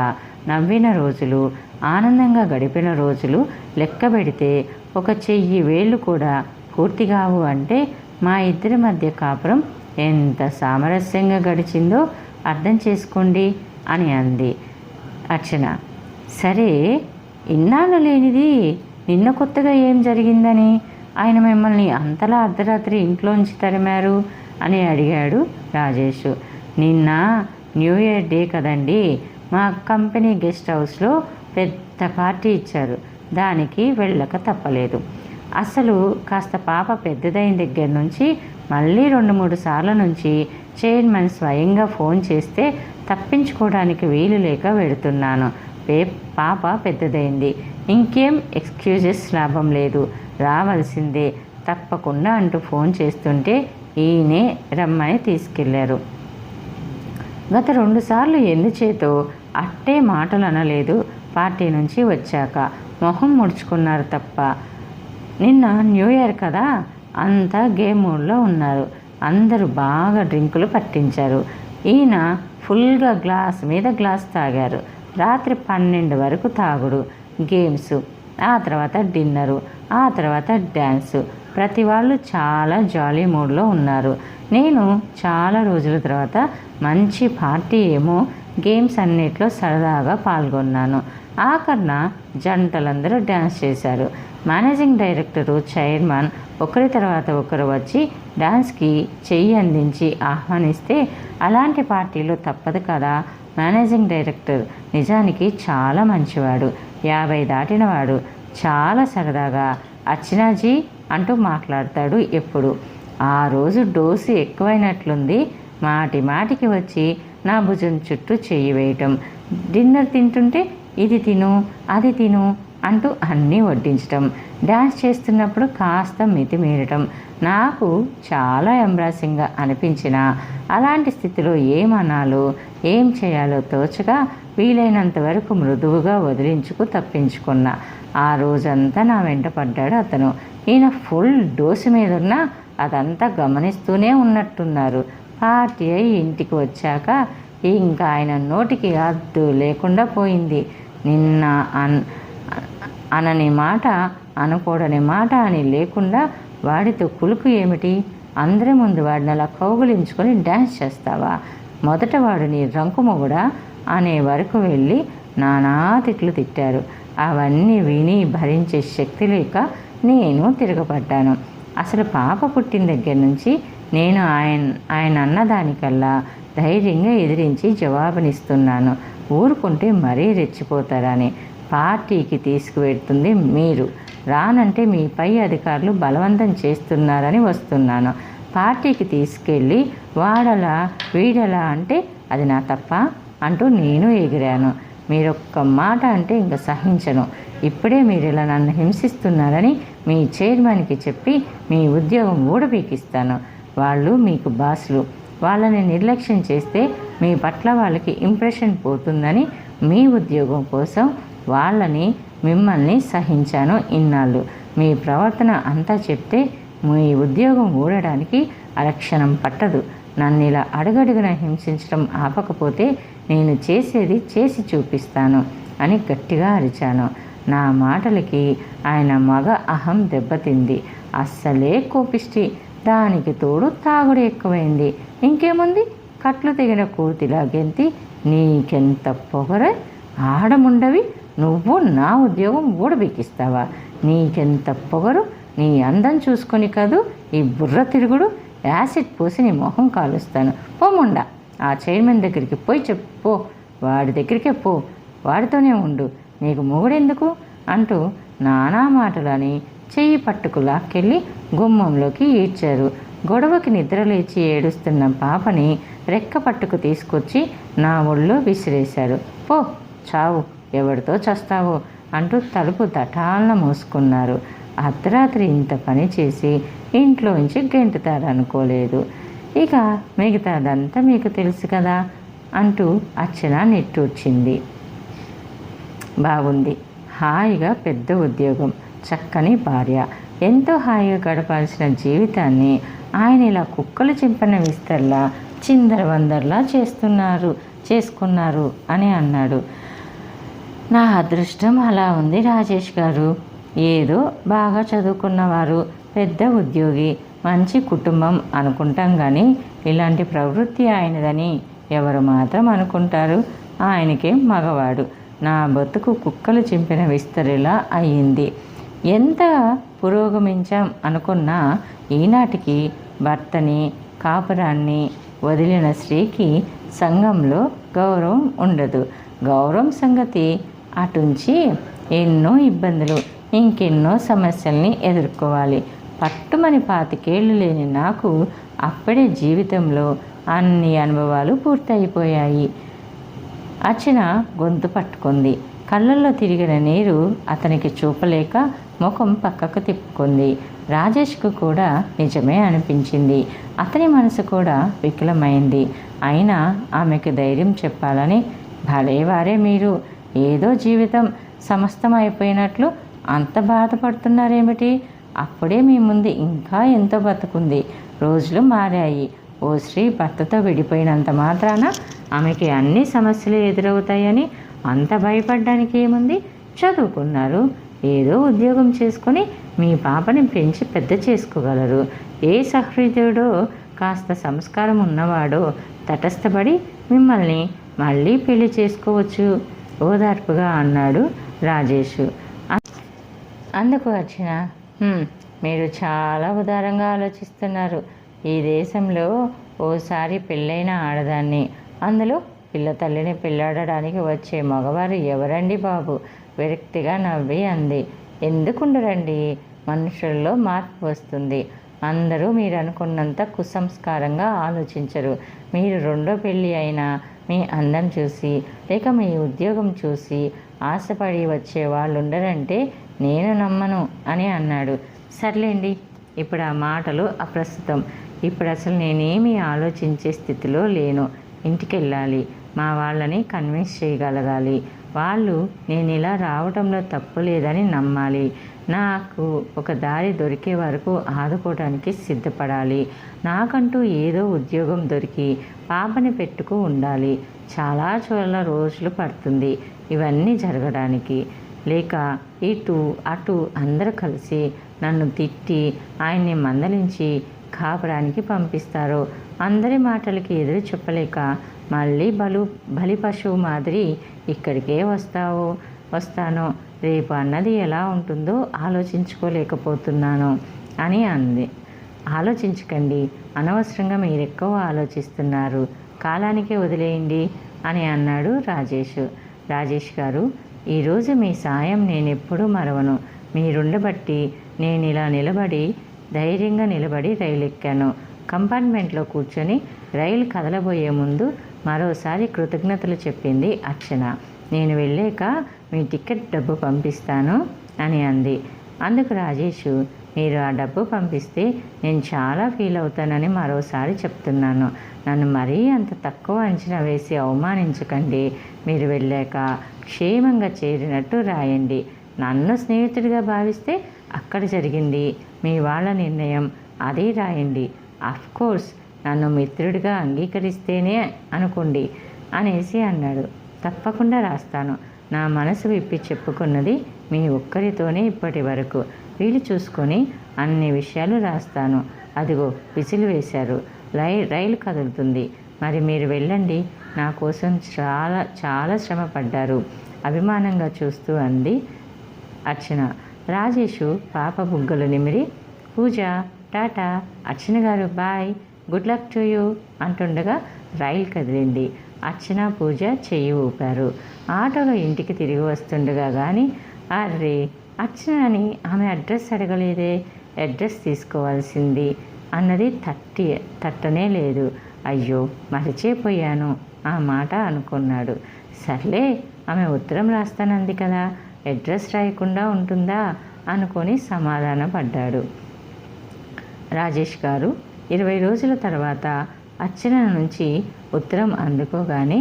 నవ్విన రోజులు, ఆనందంగా గడిపిన రోజులు లెక్క పెడితే ఒక 1000 వేళ్ళు కూడా పూర్తిగావు. అంటే మా ఇద్దరి మధ్య కాపురం ఎంత సామరస్యంగా గడిచిందో అర్థం చేసుకోండి అని అంది అర్చన. సరే, ఇన్నాళ్ళు లేనిది నిన్న కొత్తగా ఏం జరిగిందని ఆయన మిమ్మల్ని అంతలా అర్ధరాత్రి ఇంట్లోంచి తరిమారు అని అడిగాడు రాజేష్. నిన్న న్యూ ఇయర్ డే కదండి, మా కంపెనీ గెస్ట్ హౌస్లో పెద్ద పార్టీ ఇచ్చారు, దానికి వెళ్ళక తప్పలేదు. అసలు కాస్త పాప పెద్దదైన దగ్గర నుంచి మళ్ళీ 2-3 సార్ల నుంచి చైర్మన్ స్వయంగా ఫోన్ చేస్తే తప్పించుకోవడానికి వీలు లేక వెడుతున్నాను. పాప పెద్దదైంది, ఇంకేం ఎక్స్క్యూజెస్ లాభం లేదు, రావాల్సిందే తప్పకుండా అంటూ ఫోన్ చేస్తుంటే ఈయనే రమ్మని తీసుకెళ్లారు. గత 2 సార్లు ఎందుచేతో అట్టే మాటలు అనలేదు. పార్టీ నుంచి వచ్చాక మొహం ముడుచుకున్నారు తప్ప. నిన్న న్యూ ఇయర్ కదా, అంతా గేమ్ మూడ్లో ఉన్నారు. అందరూ బాగా డ్రింకులు పట్టించారు. ఈయన ఫుల్గా గ్లాస్ మీద గ్లాస్ తాగారు. రాత్రి 12 వరకు తాగుడు, గేమ్స్, ఆ తర్వాత డిన్నరు, ఆ తర్వాత డ్యాన్సు. ప్రతి వాళ్ళు చాలా జాలీ మూడ్లో ఉన్నారు. నేను చాలా రోజుల తర్వాత మంచి పార్టీ ఏమో గేమ్స్ అన్నిట్లో సరదాగా పాల్గొన్నాను. ఆఖరణ జంటలందరూ డ్యాన్స్ చేశారు. మేనేజింగ్ డైరెక్టరు, చైర్మన్ ఒకరి తర్వాత ఒకరు వచ్చి డ్యాన్స్కి చెయ్యి అందించి ఆహ్వానిస్తే అలాంటి పార్టీలో తప్పదు కదా. మేనేజింగ్ డైరెక్టర్ నిజానికి చాలా మంచివాడు, 50 దాటినవాడు. చాలా సరదాగా అర్చనాజీ అంటూ మాట్లాడతాడు ఎప్పుడు. ఆ రోజు డోసు ఎక్కువైనట్లుంది. మాటి మాటికి వచ్చి నా భుజం చుట్టూ చెయ్యి వేయటం, డిన్నర్ తింటుంటే ఇది తిను అది తిను అంటూ అన్నీ వడ్డించటం, డ్యాన్స్ చేస్తున్నప్పుడు కాస్త మితిమీరటం నాకు చాలా ఎంబ్రాసింగ్గా అనిపించిన అలాంటి స్థితిలో ఏమనాలో ఏం చేయాలో తోచగా వీలైనంత వరకు మృదువుగా వదిలించుకు తప్పించుకున్నా. ఆ రోజంతా నా వెంట పడ్డాడు అతను. ఈయన ఫుల్ డోసు మీద ఉన్నా అదంతా గమనిస్తూనే ఉన్నట్టున్నారు. పార్టీ అయి ఇంటికి వచ్చాక ఇంకా ఆయన నోటికి అద్దు లేకుండా పోయింది. నిన్న అనని మాట, అనకూడని మాట అని లేకుండా వాడితో కులుకు ఏమిటి? అందరి ముందు వాడిని అలా కౌగులించుకొని డ్యాన్స్ చేస్తావా? మొదట వాడు నీ రంకు మొగుడా అనే వరకు వెళ్ళి నానా తిట్లు తిట్టారు. అవన్నీ విని భరించే శక్తి లేక నేను తిరగబడ్డాను. అసలు పాప పుట్టిన దగ్గర నుంచి నేను ఆయన అన్నదానికల్లా ధైర్యంగా ఎదిరించి జవాబునిస్తున్నాను. ఊరుకుంటే మరీ రెచ్చిపోతారని. పార్టీకి తీసుకువెడుతుంది మీరు, రానంటే మీ పై అధికారులు బలవంతం చేస్తున్నారని వస్తున్నాను. పార్టీకి తీసుకెళ్ళి వాడలా వీడలా అంటే అది నా తప్ప అంటూ నేను ఎగిరాను. మీరొక్క మాట అంటే ఇంకా సహించను. ఇప్పుడే మీరు ఇలా నన్ను హింసిస్తున్నారని మీ చైర్మన్కి చెప్పి మీ ఉద్యోగం ఊడబీకిస్తాను. వాళ్ళు మీకు బాసులు. వాళ్ళని నిర్లక్ష్యం చేస్తే మీ పట్ల వాళ్ళకి ఇంప్రెషన్ పోతుందని మీ ఉద్యోగం కోసం మిమ్మల్ని సహించాను ఇన్నాళ్ళు. మీ ప్రవర్తన అంతా చెప్తే మీ ఉద్యోగం ఊడడానికి అరక్షణం పట్టదు. నన్ను ఇలా అడుగడుగున హింసించడం ఆపకపోతే నేను చేసేది చేసి చూపిస్తాను అని గట్టిగా అరిచాను. నా మాటలకి ఆయన మగ అహం దెబ్బతింది. అస్సలే కోపిష్టి. దానికి తోడు తాగుడు ఎక్కువైంది. ఇంకేముంది, కట్లు తెగిన కోతిలా గెంతి నీకెంత పొగరే, ఆడముండవి నువ్వు నా ఉద్యోగం ఊడబెక్కిస్తావా? నీకెంత పొగరు, నీ అందం చూసుకొని కాదు ఈ బుర్ర తిరుగుడు. యాసిడ్ పోసి నీ మొహం కాలుస్తాను. పోముండా, ఆ చైర్మన్ దగ్గరికి పోయి చెప్పు. వాడి దగ్గరికే పో, వాడితోనే ఉండు. నీకు మొగుడెందుకు అంటూ నానా మాటలని చెయ్యి పట్టుకు లాక్కెళ్ళి గుమ్మంలోకి ఈడ్చారు. గొడవకి నిద్రలేచి ఏడుస్తున్న పాపని రెక్క పట్టుకు తీసుకొచ్చి నా ఒళ్ళో విసిరేశారు. పో చావు, ఎవరితో చస్తావో అంటూ తలుపు తటాలన మోసుకున్నారు. అర్ధరాత్రి ఇంత పని చేసి ఇంట్లోంచి గెంటుతారనుకోలేదు. ఇక మిగతాదంతా మీకు తెలుసు కదా అంటూ అర్చన నిట్టూర్చింది. బాగుంది, హాయిగా పెద్ద ఉద్యోగం, చక్కని భార్య, ఎంతో హాయిగా గడపాల్సిన జీవితాన్ని ఆయన ఇలా కుక్కలు చింపిన విస్తర్లా చిందరవందర్లా చేసుకున్నారు అని అన్నాడు. నా అదృష్టం అలా ఉంది రాజేష్ గారు. ఏదో బాగా చదువుకున్నవారు, పెద్ద ఉద్యోగి, మంచి కుటుంబం అనుకుంటాం కానీ ఇలాంటి ప్రవృత్తి ఆయనదని ఎవరు మాత్రం అనుకుంటారు? ఆయనకే మగవాడు. నా బతుకు కుక్కలు చింపిన విస్తరిలా అయ్యింది. ఎంత పురోగమించాం అనుకున్నా ఈనాటికి భర్తని, కాపురాన్ని వదిలిన స్త్రీకి సంఘంలో గౌరవం ఉండదు. గౌరవం సంగతి అటుంచి ఎన్నో ఇబ్బందులు, ఇంకెన్నో సమస్యల్ని ఎదుర్కోవాలి. పట్టుమని 25 ఏళ్ళు లేని నాకు అప్పుడే జీవితంలో అన్ని అనుభవాలు పూర్తయిపోయాయి. అర్చన గొంతు పట్టుకుంది. కళ్ళల్లో తిరిగిన నీరు అతనికి చూపలేక ముఖం పక్కకు తిప్పుకుంది. రాజేష్కు కూడా నిజమే అనిపించింది. అతని మనసు కూడా వికలమైంది. అయినా ఆమెకు ధైర్యం చెప్పాలని, భలేవారే మీరు, ఏదో జీవితం సమస్తం అయిపోయినట్లు అంత బాధపడుతున్నారేమిటి? అప్పుడే మీ ముందు ఇంకా ఎంతో బతుకుంది. రోజులు మారాయి. ఓ స్త్రీ భర్తతో విడిపోయినంత మాత్రాన ఆమెకి అన్ని సమస్యలు ఎదురవుతాయని అంత భయపడడానికి ఏముంది? చదువుకున్నారు, ఏదో ఉద్యోగం చేసుకొని మీ పాపని పెంచి పెద్ద చేసుకోగలరు. ఏ సహృదయుడో కాస్త సంస్కారం ఉన్నవాడో తటస్థపడి మిమ్మల్ని మళ్ళీ పెళ్లి చేసుకోవచ్చు ఓదార్పుగా అన్నాడు రాజేష్. అందుకు అర్చన, మీరు చాలా ఉదారంగా ఆలోచిస్తున్నారు. ఈ దేశంలో ఓసారి పెళ్ళైన ఆడదాన్ని, అందులో పిల్ల తల్లిని పెళ్ళాడడానికి వచ్చే మగవారు ఎవరండి బాబు? విరక్తిగా నవ్వి అంది. ఎందుకుండరండి, మనుషుల్లో మార్పు వస్తుంది. అందరూ మీరు అనుకున్నంత కుసంస్కారంగా ఆలోచించరు. మీరు రెండో పెళ్ళి అయినా మీ అందం చూసి లేక మీ ఉద్యోగం చూసి ఆశపడి వచ్చే వాళ్ళు ఉండరంటే నేను నమ్మను అని అన్నాడు. సర్లేండి, ఇప్పుడు ఆ మాటలు అప్రస్తుతం. ఇప్పుడు అసలు నేనేమీ ఆలోచించే స్థితిలో లేను. ఇంటికెళ్ళాలి, మా వాళ్ళని కన్విన్స్ చేయగలగాలి. వాళ్ళు నేను ఇలా రావడంలో తప్పు లేదని నమ్మాలి. నాకు ఒక దారి దొరికే వరకు ఆదుకోవడానికి సిద్ధపడాలి. నాకంటూ ఏదో ఉద్యోగం దొరికి పాపని పెట్టుకు ఉండాలి. చాలా రోజులు పడుతుంది ఇవన్నీ జరగడానికి. లేక ఇటు అటు అందరూ కలిసి నన్ను తిట్టి ఆయన్ని మందలించి కాపురానికి పంపిస్తారు. అందరి మాటలకి ఎదురు చెప్పలేక మళ్ళీ బలి పశువు మాదిరి ఇక్కడికే వస్తాను. రేపు అన్నది ఎలా ఉంటుందో ఆలోచించుకోలేకపోతున్నాను అని అంది. ఆలోచించకండి, అనవసరంగా మీరెక్కువ ఆలోచిస్తున్నారు. కాలానికే వదిలేయండి అని అన్నాడు రాజేష్. రాజేష్ గారు, ఈరోజు మీ సాయం నేనెప్పుడూ మరవను. మీరుండబట్టి నేను ఇలా ధైర్యంగా నిలబడి రైలు ఎక్కాను. కంపార్ట్మెంట్లో కూర్చొని రైలు కదలబోయే ముందు మరోసారి కృతజ్ఞతలు చెప్పింది అర్చన. నేను వెళ్ళాక మీ టికెట్ డబ్బు పంపిస్తాను అని అంది. అందుకు రాజేష్, మీరు ఆ డబ్బు పంపిస్తే నేను చాలా ఫీల్ అవుతానని మరోసారి చెప్తున్నాను. నన్ను మరీ అంత తక్కువ అంచనా వేసి అవమానించకండి. మీరు వెళ్ళాక క్షేమంగా చేరినట్టు రాయండి. నన్ను స్నేహితుడిగా భావిస్తే అక్కడ జరిగింది మీ వాళ్ళ నిర్ణయం, అదే రాయండి. కోర్స్ నన్ను మిత్రుడిగా అంగీకరిస్తేనే అనుకోండి అనేసి అన్నాడు. తప్పకుండా రాస్తాను. నా మనసు విప్పి చెప్పుకున్నది మీ ఒక్కరితోనే ఇప్పటి వరకు. వీలు చూసుకొని అన్ని విషయాలు రాస్తాను. అదిగో విసిలు వేశారు, రైలు కదులుతుంది. మరి మీరు వెళ్ళండి. నా కోసం చాలా చాలా శ్రమ పడ్డారు అభిమానంగా చూస్తూ అంది అర్చన. రాజేషు పాప బుగ్గలు నిమిరి, పూజ టాటా, అర్చన గారు bye, good luck to you అంటుండగా రైలు కదిలింది. అర్చన పూజ చెయ్యి ఊపారు. ఆటోలో ఇంటికి తిరిగి వస్తుండగా కానీ, అర్రే అర్చనని ఆమె అడ్రస్ అడగలేదే, అడ్రస్ తీసుకోవాల్సింది అన్నది తట్టనే లేదు. అయ్యో మరిచిపోయాను ఆ మాట అనుకున్నాడు. సర్లే, ఆమె ఉత్తరం రాస్తానంది కదా, అడ్రస్ రాయకుండా ఉంటుందా అనుకొని సమాధానపడ్డాడు. రాజేష్ గారు 20 రోజుల తర్వాత అర్చన నుంచి ఉత్తరం అందుకోగానే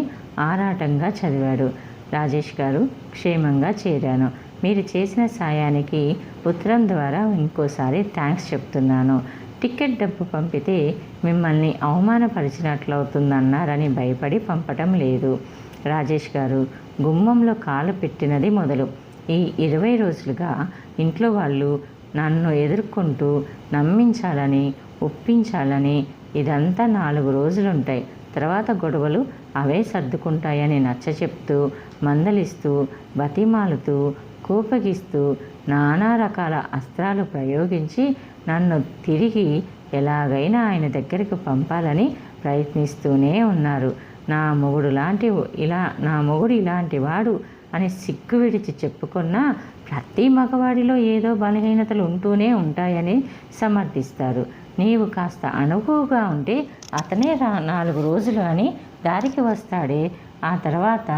ఆరాటంగా చదివాడు. రాజేష్ గారు, క్షేమంగా చేరాను. మీరు చేసిన సాయానికి ఉత్తరం ద్వారా ఇంకోసారి థ్యాంక్స్ చెప్తున్నాను. టికెట్ డబ్బు పంపితే మిమ్మల్ని అవమానపరిచినట్లవుతుందన్నారని భయపడి పంపటం లేదు. రాజేష్ గారు, గుమ్మంలో కాలు పెట్టినది మొదలు ఈ 20 రోజులుగా ఇంట్లో వాళ్ళు నన్ను ఎదుర్కొంటూ నమ్మించాలని ఒప్పించాలని ఇదంతా 4 రోజులుంటాయి. తర్వాత గొడవలు అవే సర్దుకుంటాయని నచ్చచెప్తూ మందలిస్తూ బతిమాలుతూ కోపగిస్తూ నానా రకాల అస్త్రాలు ప్రయోగించి నన్ను తిరిగి ఎలాగైనా ఆయన దగ్గరికి పంపాలని ప్రయత్నిస్తూనే ఉన్నారు. నా మొగుడు ఇలాంటి వాడు అని సిగ్గు విడిచి చెప్పుకున్నా ప్రతి మగవాడిలో ఏదో బలహీనతలు ఉంటూనే ఉంటాయని సమర్థిస్తారు. నీవు కాస్త అనుకువగా ఉంటే అతనే 4 రోజులు అని దారికి వస్తాడే, ఆ తర్వాత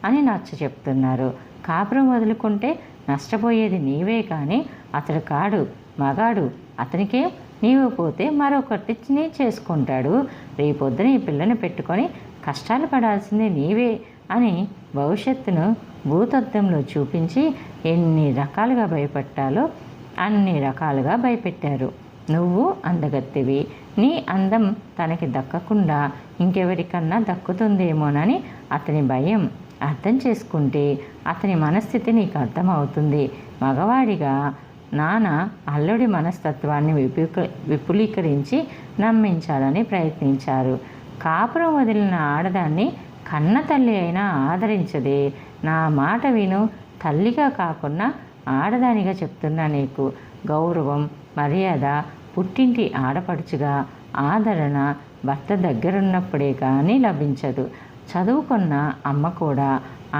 అని నచ్చ చెప్తున్నారు. కాపురం వదులుకుంటే నష్టపోయేది నీవే కానీ అతడు కాడు, మగాడు. అతనికే నీవు పోతే మరొకటిని చేసుకుంటాడు. రేపొద్దున ఈ పిల్లని పెట్టుకొని కష్టాలు పడాల్సిందే నీవే అని భవిష్యత్తును భూతద్దంలో చూపించి ఎన్ని రకాలుగా భయపెట్టాలో అన్ని రకాలుగా భయపెట్టారు. నువ్వు అందగత్తెవి, నీ అందం తనకి దక్కకుండా ఇంకెవరికన్నా దక్కుతుందేమోనని అతని భయం. అర్థం చేసుకుంటే అతని మనస్థితి నీకు అర్థమవుతుంది. మగవాడిగా నాన్న అల్లుడి మనస్తత్వాన్ని విపులీకరించి నమ్మించాలని ప్రయత్నించారు. కాపురం వదిలిన ఆడదాన్ని కన్న తల్లి అయినా ఆదరించదే. నా మాట విను. తల్లిగా కాకుండా ఆడదానిగా చెప్తున్నా. నీకు గౌరవం, మర్యాద పుట్టింటి ఆడపడుచుగా ఆదరణ భర్త దగ్గరున్నప్పుడే కానీ లభించదు. చదువుకున్న అమ్మ కూడా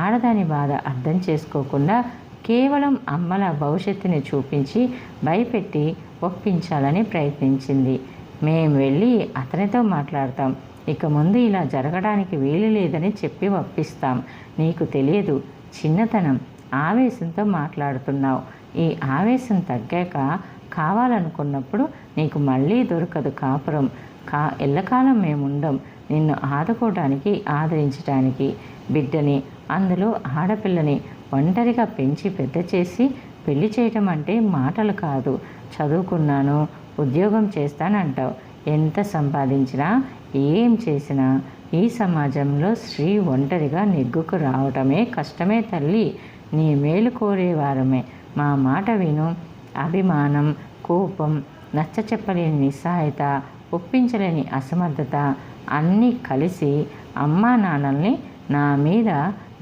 ఆడదాని బాధ అర్థం చేసుకోకుండా కేవలం అమ్మల భవిష్యత్తుని చూపించి భయపెట్టి ఒప్పించాలని ప్రయత్నించింది. మేం వెళ్ళి అతనితో మాట్లాడతాం. ఇక ముందు ఇలా జరగడానికి వీలు లేదని చెప్పి ఒప్పిస్తాం. నీకు తెలియదు, చిన్నతనం, ఆవేశంతో మాట్లాడుతున్నావు. ఈ ఆవేశం తగ్గాక కావాలనుకున్నప్పుడు నీకు మళ్ళీ దొరకదు కాపురం. ఎల్లకాలం మేముండం నిన్ను ఆదుకోవడానికి, ఆదరించడానికి. బిడ్డని, అందులో ఆడపిల్లని ఒంటరిగా పెంచి పెద్ద చేసి పెళ్లి చేయటం అంటే మాటలు కాదు. చదువుకున్నాను, ఉద్యోగం చేస్తానంటావు. ఎంత సంపాదించినా, ఏం చేసినా ఈ సమాజంలో స్త్రీ ఒంటరిగా నెగ్గుకు రావటమే కష్టమే తల్లి. నీ మేలు కోరేవారమే. మా మాట విను. అభిమానం, కోపం, నచ్చ చెప్పలేని నిస్సహాయత, ఒప్పించలేని అసమర్థత అన్నీ కలిసి అమ్మా నాన్నల్ని నా మీద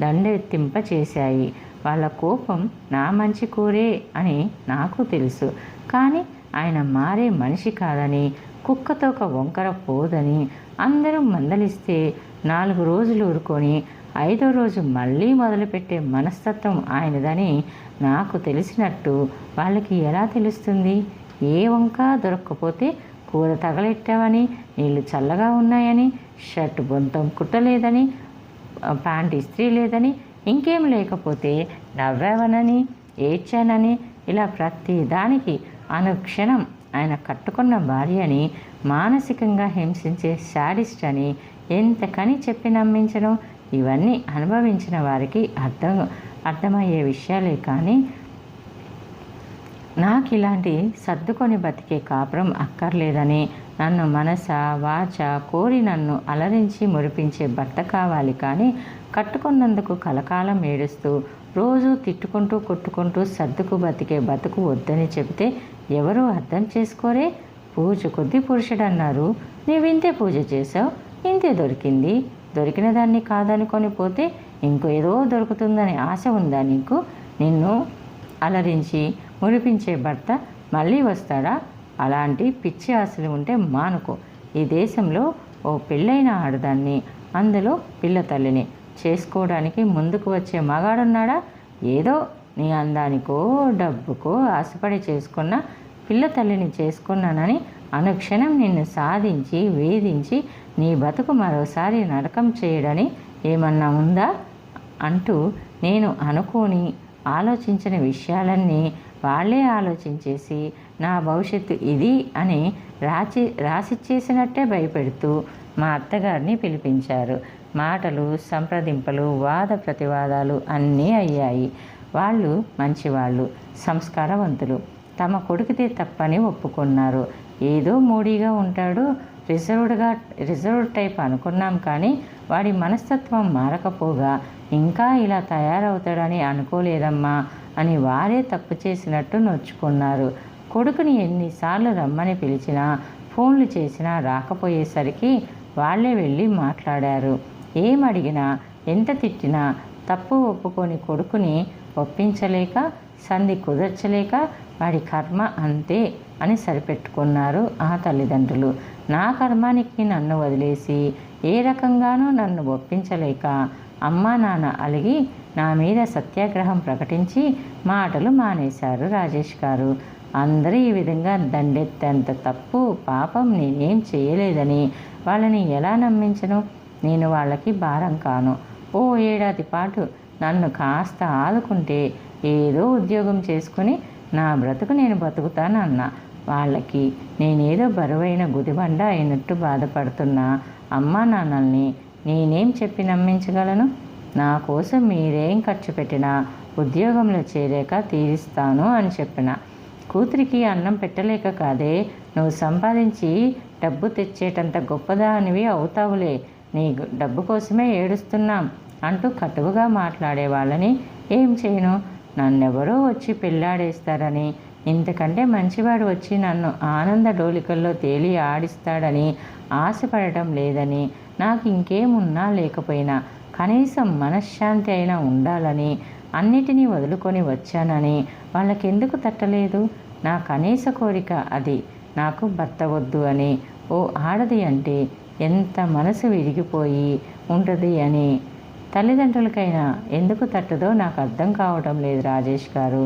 దండెత్తింప చేశాయి. వాళ్ళ కోపం నా మంచి కోరే అని నాకు తెలుసు. కానీ ఆయన మారే మనిషి కాదని, కుక్కతోక వంకర పోదని అందరూ మందలిస్తే 4 రోజులు ఊరుకొని 5వ రోజు మళ్ళీ మొదలుపెట్టే మనస్తత్వం ఆయనదని నాకు తెలిసినట్టు వాళ్ళకి ఎలా తెలుస్తుంది? ఏ వంక దొరక్కపోతే కూర తగలెట్టావని, నీళ్ళు చల్లగా ఉన్నాయని, షర్ట్ బొంతం కుట్టలేదని, ప్యాంట్ ఇస్త్రీ లేదని, ఇంకేం లేకపోతే నవ్వావనని, ఏడ్చానని, ఇలా ప్రతి దానికి అనుక్షణం ఆయన కట్టుకున్న భార్యని మానసికంగా హింసించే శాడిస్ట్ అని ఎంతకని చెప్పి నమ్మించడం? ఇవన్నీ అనుభవించిన వారికి అర్థమయ్యే విషయాలే. కానీ నాకు ఇలాంటి సర్దుకొని బతికే కాపురం అక్కర్లేదని, నన్ను మనస వాచ కోరి నన్ను అలరించి మురిపించే భర్త కావాలి. కానీ కట్టుకున్నందుకు కలకాలం ఏడుస్తూ రోజు తిట్టుకుంటూ కొట్టుకుంటూ సర్దుకు బతికే బతుకు వద్దని చెబితే ఎవరూ అర్థం చేసుకోరే. పూజ కొద్దీ పురుషుడన్నారు. నీవింతే పూజ చేసావు, ఇంతే దొరికింది. దొరికిన దాన్ని కాదనుకొని పోతే ఇంకో ఏదో దొరుకుతుందని ఆశ ఉందా నీకు? నిన్ను అలరించి మురిపించే భర్త మళ్ళీ వస్తాడా? అలాంటి పిచ్చి ఆశలు ఉంటే మానుకో. ఈ దేశంలో ఓ పెళ్ళైన ఆడదాన్ని, అందులో పిల్ల తల్లిని చేసుకోవడానికి ముందుకు వచ్చే మగాడున్నాడా? ఏదో నీ అందానికో డబ్బుకో ఆశపడి చేసుకున్న పిల్ల తల్లిని చేసుకున్నానని అనుక్షణం నిన్ను సాధించి వేధించి నీ బతుకు మరోసారి నరకం చేయడని ఏమన్నా ఉందా అంటూ నేను అనుకోని ఆలోచించిన విషయాలన్నీ వాళ్ళే ఆలోచించేసి నా భవిష్యత్తు ఇది అని రాసిచ్చేసినట్టే భయపెడుతూ మా అత్తగారిని పిలిపించారు. మాటలు, సంప్రదింపులు, వాద ప్రతివాదాలు అన్నీ అయ్యాయి. వాళ్ళు మంచివాళ్ళు, సంస్కారవంతులు. తమ కొడుకుదే తప్పని ఒప్పుకున్నారు. ఏదో మూడీగా ఉంటాడు, రిజర్వ్డ్ టైప్ అనుకున్నాం. కానీ వాడి మనస్తత్వం మారకపోగా ఇంకా ఇలా తయారవుతాడని అనుకోలేదమ్మా అని వారే తప్పు చేసినట్టు నొచ్చుకున్నారు. కొడుకుని ఎన్నిసార్లు రమ్మని పిలిచినా, ఫోన్లు చేసినా రాకపోయేసరికి వాళ్ళే వెళ్ళి మాట్లాడారు. ఏమడిగినా, ఎంత తిట్టినా తప్పు ఒప్పుకొని కొడుకుని ఒప్పించలేక, సంధి కుదర్చలేక వాడి కర్మ అంతే అని సరిపెట్టుకున్నారు ఆ తల్లిదండ్రులు. నా కర్మానికి నన్ను వదిలేసి ఏ రకంగానూ నన్ను ఒప్పించలేక అమ్మా నాన్న అలిగి నా మీద సత్యాగ్రహం ప్రకటించి మాటలు మానేశారు రాజేష్ గారు. అందరూ ఈ విధంగా దండెత్తేంత తప్పు పాపం నేనేం చేయలేదని వాళ్ళని ఎలా నమ్మించను? నేను వాళ్ళకి భారం కాను. ఓ ఏడాది పాటు నన్ను కాస్త ఆదుకుంటే ఏదో ఉద్యోగం చేసుకుని నా బ్రతుకు నేను బతుకుతానన్నా. వాళ్ళకి నేనేదో బరువైన గుదిబండ అయినట్టు బాధపడుతున్న అమ్మా నాన్నల్ని నేనేం చెప్పి నమ్మించగలను? నా కోసం మీరేం ఖర్చు పెట్టినా ఉద్యోగంలో చేరాక తీరుస్తాను అని చెప్పిన. కూతురికి అన్నం పెట్టలేక కాదే, నువ్వు సంపాదించి డబ్బు తెచ్చేటంత గొప్పదానివి అవుతావులే, నీ డబ్బు కోసమే ఏడుస్తున్నాం అంటూ కటువుగా మాట్లాడే వాళ్ళని ఏం చేయను? నన్నెవరో వచ్చి పెళ్ళాడేస్తారని, ఇంతకంటే మంచివాడు వచ్చి నన్ను ఆనంద డోలికల్లో తేలి ఆడిస్తాడని ఆశపడటం లేదని, నాకు ఇంకేమున్నా లేకపోయినా కనీసం మనశ్శాంతి అయినా ఉండాలని అన్నిటినీ వదులుకొని వచ్చానని వాళ్ళకెందుకు తట్టలేదు? నా కనీస కోరిక అది. నాకు భర్త వద్దు అని. ఓ ఆడది అంటే ఎంత మనసు విరిగిపోయి ఉంటుంది అని తల్లిదండ్రులకైనా ఎందుకు తట్టదో నాకు అర్థం కావటం లేదు రాజేష్ గారు.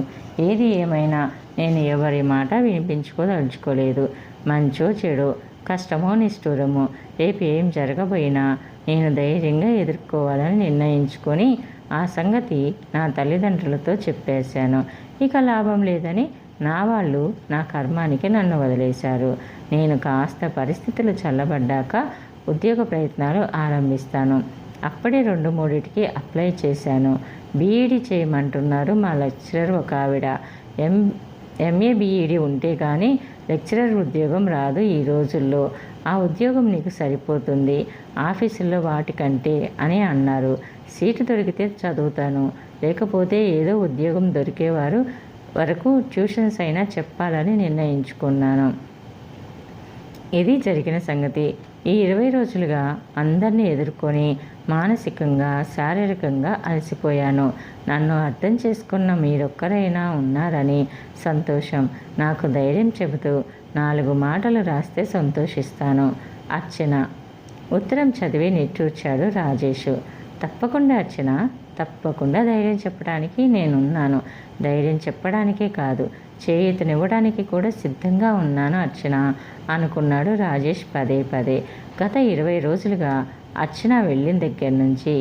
ఏది ఏమైనా నేను ఎవరి మాట వినిపించుకోదలుచుకోలేదు. మంచో చెడో, కష్టమో నిష్ఠూరమో, రేపు ఏం జరగబోయినా నేను ధైర్యంగా ఎదుర్కోవాలని నిర్ణయించుకొని ఆ సంగతి నా తల్లిదండ్రులతో చెప్పేశాను. ఇక లాభం లేదని నా వాళ్ళు నా కర్మానికి నన్ను వదిలేశారు. నేను కాస్త పరిస్థితులు చల్లబడ్డాక ఉద్యోగ ప్రయత్నాలు ఆరంభిస్తాను. అప్పుడే 2-3టికి అప్లై చేశాను. బీఈడీ చేయమంటున్నారు మా లెక్చరర్ ఒక ఆవిడ. ఎంఏ బీఈడీ ఉంటే కానీ లెక్చరర్ ఉద్యోగం రాదు ఈ రోజుల్లో. ఆ ఉద్యోగం నీకు సరిపోతుంది ఆఫీసుల్లో వాటికంటే అని అన్నారు. సీటు దొరికితే చదువుతాను, లేకపోతే ఏదో ఉద్యోగం దొరికేవారు వరకు ట్యూషన్స్ అయినా చెప్పాలని నిర్ణయించుకున్నాను. ఇది జరిగిన సంగతి. ఈ 20 రోజులుగా అందరినీ ఎదుర్కొని మానసికంగా శారీరకంగా అలసిపోయాను. నన్ను అర్థం చేసుకున్న మీరొక్కరైనా ఉన్నారని సంతోషం. నాకు ధైర్యం చెబుతూ 4 మాటలు రాస్తే సంతోషిస్తాను. అర్చన. ఉత్తరం చదివి నిట్టూర్చాడు రాజేషు. తప్పకుండా అర్చన, తప్పకుండా ధైర్యం చెప్పడానికి నేనున్నాను. ధైర్యం చెప్పడానికే కాదు, చేయూతనివ్వడానికి కూడా సిద్ధంగా ఉన్నాను అర్చన అనుకున్నాడు రాజేష్ పదే పదే. గత 20 రోజులుగా అర్చన వెళ్ళిన దగ్గర నుంచి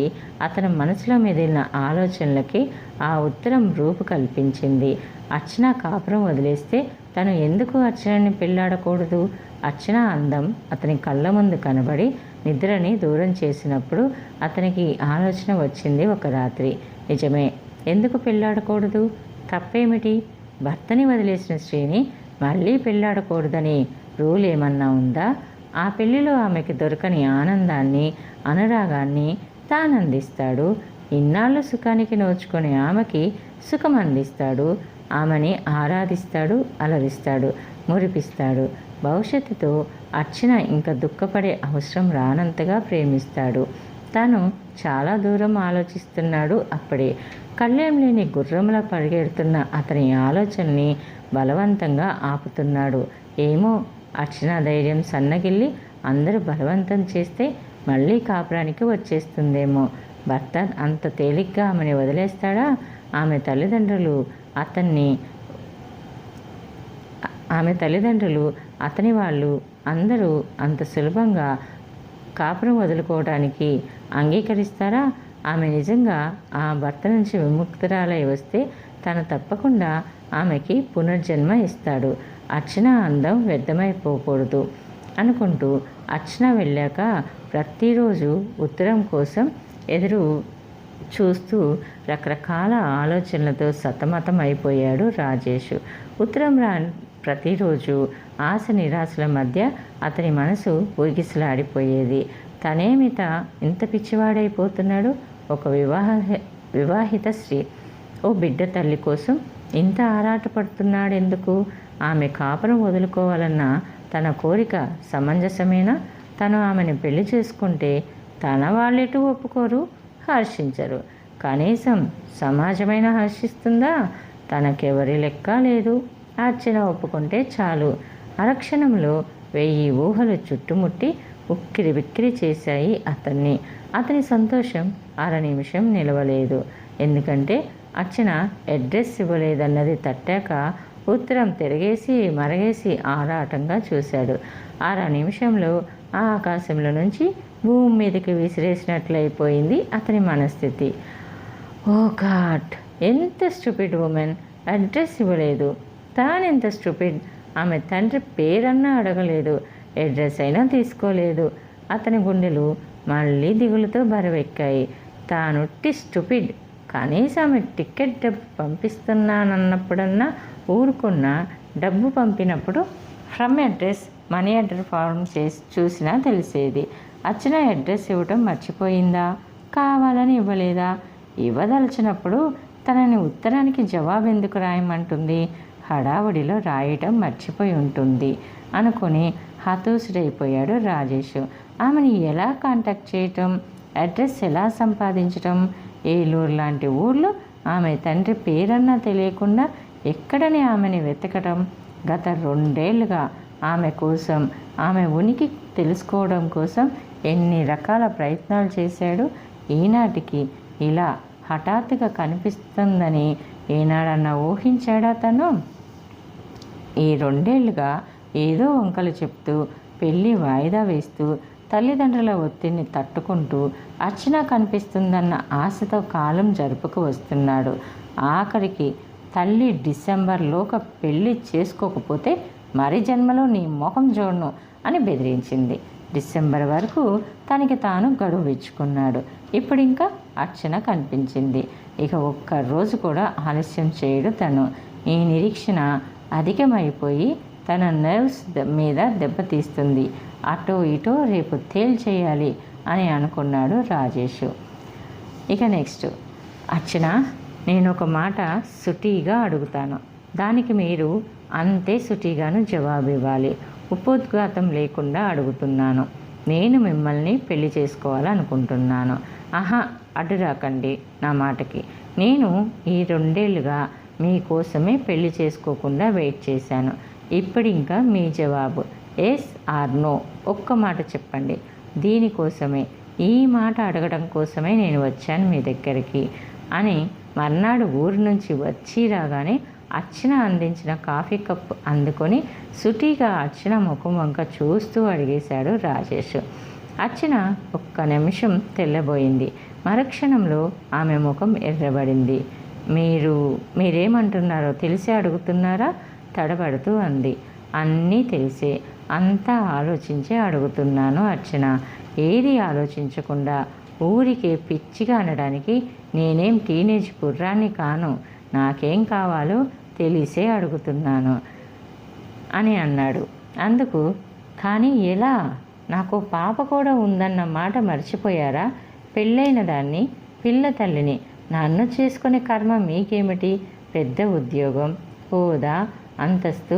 అతని మనసులో మెదిలిన ఆలోచనలకి ఆ ఉత్తరం రూపు కల్పించింది. అర్చన కాపురం వదిలేస్తే తను ఎందుకు అర్చనని పెళ్ళాడకూడదు? అర్చన అందం అతని కళ్ళ ముందు కనబడి నిద్రని దూరం చేసినప్పుడు అతనికి ఆలోచన వచ్చింది ఒక రాత్రి. నిజమే, ఎందుకు పెళ్ళాడకూడదు? తప్పేమిటి? భర్తని వదిలేసిన స్త్రీని మళ్ళీ పెళ్ళాడకూడదని రూల్ ఏమన్నా ఉందా? ఆ పెళ్లిలో ఆమెకి దొరకని ఆనందాన్ని, అనురాగాన్ని తానందిస్తాడు. ఇన్నాళ్ళు సుఖానికి నోచుకొని ఆమెకి సుఖం అందిస్తాడు. ఆమెని ఆరాధిస్తాడు, అలరిస్తాడు, మురిపిస్తాడు. భవిష్యత్తుతో అర్చన ఇంకా దుఃఖపడే అవసరం రానంతగా ప్రేమిస్తాడు. తను చాలా దూరం ఆలోచిస్తున్నాడు. అప్పుడే కళ్ళెం లేని గుర్రంలా పరిగెడుతున్న అతని ఆలోచనని బలవంతంగా ఆపుతున్నాడు. ఏమో, అర్చన ధైర్యం సన్నగిల్లి అందరూ బలవంతం చేస్తే మళ్ళీ కాపురానికి వచ్చేస్తుందేమో. భర్త అంత తేలిగ్గా ఆమెని వదిలేస్తాడా? ఆమె తల్లిదండ్రులు అతని వాళ్ళు అందరూ అంత సులభంగా కాపురం వదులుకోవడానికి అంగీకరిస్తారా? ఆమె నిజంగా ఆ భర్త నుంచి విముక్తురాలై వస్తే తను తప్పకుండా ఆమెకి పునర్జన్మ ఇస్తాడు. అర్చన అందం వ్యర్థమైపోకూడదు అనుకుంటూ అర్చన వెళ్ళాక ప్రతిరోజు ఉత్తరం కోసం ఎదురు చూస్తూ రకరకాల ఆలోచనలతో సతమతం అయిపోయాడు రాజేష్. ఉత్తరం ప్రతిరోజు ఆశ నిరాశల మధ్య అతని మనసు ఊగిసలాడిపోయేది. తనేమిట ఇంత పిచ్చివాడైపోతున్నాడు? ఒక వివాహిత స్త్రీ, ఓ బిడ్డ తల్లి కోసం ఇంత ఆరాటపడుతున్నాడెందుకు? ఆమె కాపురం వదులుకోవాలన్న తన కోరిక సమంజసమేనా? తను ఆమెను పెళ్లి చేసుకుంటే తన వాళ్ళెటు ఒప్పుకోరు, హర్షించరు. కనీసం సమాజమైన హర్షిస్తుందా? తనకెవరి లెక్క లేదు. అర్చన ఒప్పుకుంటే చాలు. అరక్షణంలో 1000 ఊహలు చుట్టుముట్టి ఉక్కిరి బిక్కిరి చేశాయి అతన్ని. అతని సంతోషం నిమిషం నిలవలేదు. ఎందుకంటే అర్చన అడ్రస్ ఇవ్వలేదన్నది తట్టాక ఉత్తరం తిరగేసి మరగేసి ఆరాటంగా చూశాడు. నిమిషంలో ఆ ఆకాశంలో నుంచి భూమి మీదకి విసిరేసినట్లయిపోయింది అతని మనస్థితి. ఓ గాడ్, ఎంత స్టూపిడ్ ఉమెన్! అడ్రస్ ఇవ్వలేదు. తానెంత స్టూపిడ్! ఆమె తండ్రి పేరన్నా అడగలేదు, అడ్రస్ అయినా తీసుకోలేదు. అతని గుండెలు మళ్ళీ దిగులుతో బరువెక్కాయి. తానుట్టి స్టూపిడ్. కనీసం ఆమె టికెట్ డబ్బు పంపిస్తున్నానన్నప్పుడన్నా ఊరుకున్న, డబ్బు పంపినప్పుడు from address money order form చేసి చూసినా తెలిసేది. అర్చన అడ్రస్ ఇవ్వటం మర్చిపోయిందా? కావాలని ఇవ్వలేదా? ఇవ్వదలచినప్పుడు తనని ఉత్తరానికి జవాబు ఎందుకు రాయమంటుంది? హడావుడిలో రాయటం మర్చిపోయి ఉంటుంది అనుకుని హతాశుడైపోయాడు రాజేష్. ఆమెని ఎలా కాంటాక్ట్ చేయటం, అడ్రస్ ఎలా సంపాదించటం? ఏలూరు లాంటి ఊళ్ళో ఆమె తండ్రి పేరన్నా తెలియకుండా ఎక్కడని ఆమెని వెతకటం? గత 2 ఏళ్లుగా ఆమె కోసం, ఆమె ఉనికి తెలుసుకోవడం కోసం ఎన్ని రకాల ప్రయత్నాలు చేశాడు. ఈనాటికి ఇలా హఠాత్తుగా కనిపిస్తుందని ఏనాడన్నా ఊహించాడా తను? ఈ 2 ఏళ్లుగా ఏదో వంకలు చెప్తూ, పెళ్ళి వాయిదా వేస్తూ, తల్లిదండ్రుల ఒత్తిడిని తట్టుకుంటూ అర్చన కనిపిస్తుందన్న ఆశతో కాలం జరుపుకు వస్తున్నాడు. ఆఖరికి తల్లి డిసెంబర్లోక పెళ్ళి చేసుకోకపోతే మరి జన్మలో నీ ముఖం చూడను అని బెదిరించింది. డిసెంబర్ వరకు తనకి తాను గడువు ఇచ్చుకున్నాడు. ఇప్పుడు ఇంకా అర్చన కనిపించింది. ఇక ఒక్కరోజు కూడా ఆలస్యం చేయడు తను. ఈ నిరీక్షణ అధికమైపోయి తన నర్వ్స్ మీద దెబ్బతీస్తుంది. అటో ఇటో రేపు తేల్చేయాలి అని అనుకున్నాడు రాజేష్. ఇక నెక్స్ట్, అర్చన, నేను ఒక మాట సుటీగా అడుగుతాను, దానికి మీరు అంతే సుటీగాను జవాబు ఇవ్వాలి. ఉపోద్ఘాతం లేకుండా అడుగుతున్నాను. నేను మిమ్మల్ని పెళ్లి చేసుకోవాలనుకుంటున్నాను. ఆహా, అడ్డు రాకండి నా మాటకి. నేను ఈ 2 ఏళ్లుగా మీకోసమే పెళ్లి చేసుకోకుండా వెయిట్ చేశాను. ఇప్పుడు ఇంకా మీ జవాబు ఎస్ ఆర్ నో. ఒక్క మాట చెప్పండి. దీనికోసమే, ఈ మాట అడగడం కోసమే నేను వచ్చాను మీ దగ్గరికి అని మర్నాడు ఊరి నుంచి వచ్చి రాగానే అర్చన అందించిన కాఫీ కప్పు అందుకొని సుటీగా అర్చన ముఖం వంక చూస్తూ అడిగేశాడు రాజేష్. అర్చన ఒక్క నిమిషం తెల్లబోయింది. మరుక్షణంలో ఆమె ముఖం ఎర్రబడింది. మీరేమంటున్నారో తెలిసి అడుగుతున్నారా? తడబడుతూ అంది. అన్నీ తెలిసే, అంతా ఆలోచించే అడుగుతున్నాను అర్చన. ఏది ఆలోచించకుండా ఊరికే పిచ్చిగా అనడానికి నేనేం టీనేజ్ కుర్రాన్ని కాను. నాకేం కావాలో తెలిసే అడుగుతున్నాను అని అన్నాడు. అందుకు, కానీ ఎలా? నాకు పాప కూడా ఉందన్న మాట మర్చిపోయారా? పెళ్ళైన దాన్ని, పిల్ల తల్లిని నన్ను చేసుకునే కర్మ మీకేమిటి? పెద్ద ఉద్యోగం, హోదా, అంతస్తు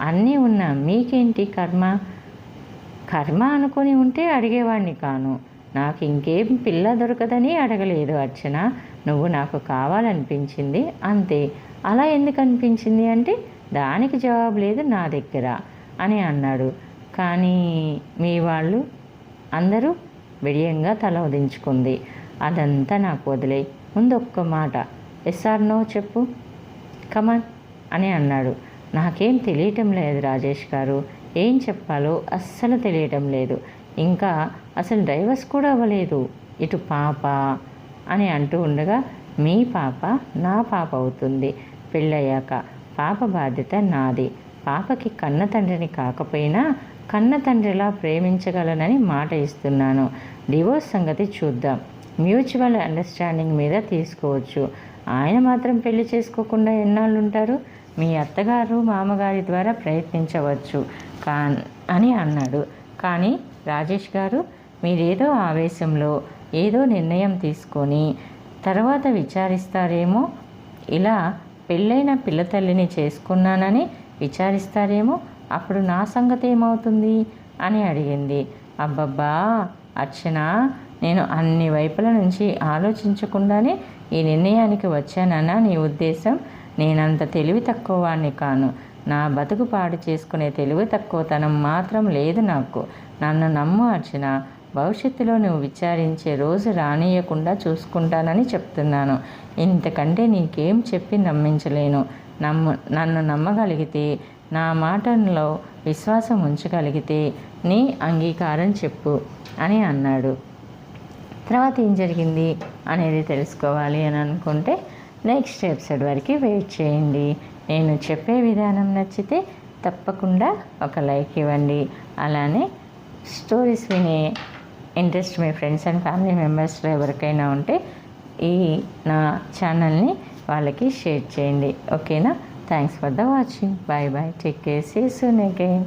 అన్నీ ఉన్న మీకేంటి కర్మ? కర్మ అనుకుని ఉంటే అడిగేవాడిని కాను. నాకు ఇంకేం పిల్ల దొరకదని అడగలేదు అర్చన. నువ్వు నాకు కావాలనిపించింది అంతే. అలా ఎందుకు అనిపించింది అంటే దానికి జవాబు లేదు నా దగ్గర అని అన్నాడు. కానీ మీ వాళ్ళు అందరూ బిడియంగా తల వదించుకుంది. అదంతా నాకు వదిలే, ముందు ఒక్క మాట ఎస్ ఆర్ నో చెప్పు, కమాన్ అని అన్నాడు. నాకేం తెలియటం లేదు రాజేష్ గారు, ఏం చెప్పాలో అస్సలు తెలియటం లేదు. ఇంకా అసలు డైవర్స్ కూడా అవ్వలేదు. ఇటు పాప అని అంటూ ఉండగా, మీ పాప నా పాప అవుతుంది పెళ్ళయ్యాక. పాప బాధ్యత నాది. పాపకి కన్న తండ్రిని కాకపోయినా కన్న తండ్రిలా ప్రేమించగలనని మాట ఇస్తున్నాను. డివోర్స్ సంగతి చూద్దాం, మ్యూచువల్ అండర్స్టాండింగ్ మీద తీసుకోవచ్చు. ఆయన మాత్రం పెళ్లి చేసుకోకుండా ఎన్నాళ్ళు ఉంటారు? మీ అత్తగారు మామగారి ద్వారా ప్రయత్నించవచ్చు అని అన్నాడు. కానీ రాజేష్ గారు, మీరేదో ఆవేశంలో ఏదో నిర్ణయం తీసుకొని తర్వాత విచారిస్తారేమో. ఇలా పెళ్ళైన పిల్లతల్లిని చేసుకున్నానని విచారిస్తారేమో. అప్పుడు నా సంగతి ఏమవుతుంది అని అడిగింది. అబ్బబ్బా అర్చన, నేను అన్ని వైపుల నుంచి ఆలోచించకుండానే ఈ నిర్ణయానికి వచ్చానన్నా నీ ఉద్దేశం? నేనంత తెలివి తక్కువ వాడిని కాను. నా బతుకు పాడు చేసుకునే తెలివి తక్కువతనం మాత్రం లేదు నాకు. నన్ను నమ్ము అర్చన. భవిష్యత్తులో నువ్వు విచారించే రోజు రానియకుండా చూసుకుంటానని చెప్తున్నాను. ఇంతకంటే నీకేం చెప్పి నమ్మించలేను. నన్ను నమ్మగలిగితే, నా మాటల్లో విశ్వాసం ఉంచగలిగితే నీ అంగీకారం చెప్పు అని అన్నాడు. తర్వాత ఏం జరిగింది అనేది తెలుసుకోవాలి అని అనుకుంటే నెక్స్ట్ ఎపిసోడ్ వరకు వెయిట్ చేయండి. నేను చెప్పే విధానం నచ్చితే తప్పకుండా ఒక లైక్ ఇవ్వండి. అలానే స్టోరీస్ వినే ఇంట్రెస్ట్ మీ ఫ్రెండ్స్ అండ్ ఫ్యామిలీ మెంబర్స్లో ఎవరికైనా ఉంటే ఈ నా ఛానల్ని వాళ్ళకి షేర్ చేయండి. ఓకేనా? Thanks for the watching. Bye bye. Take care. See you soon again.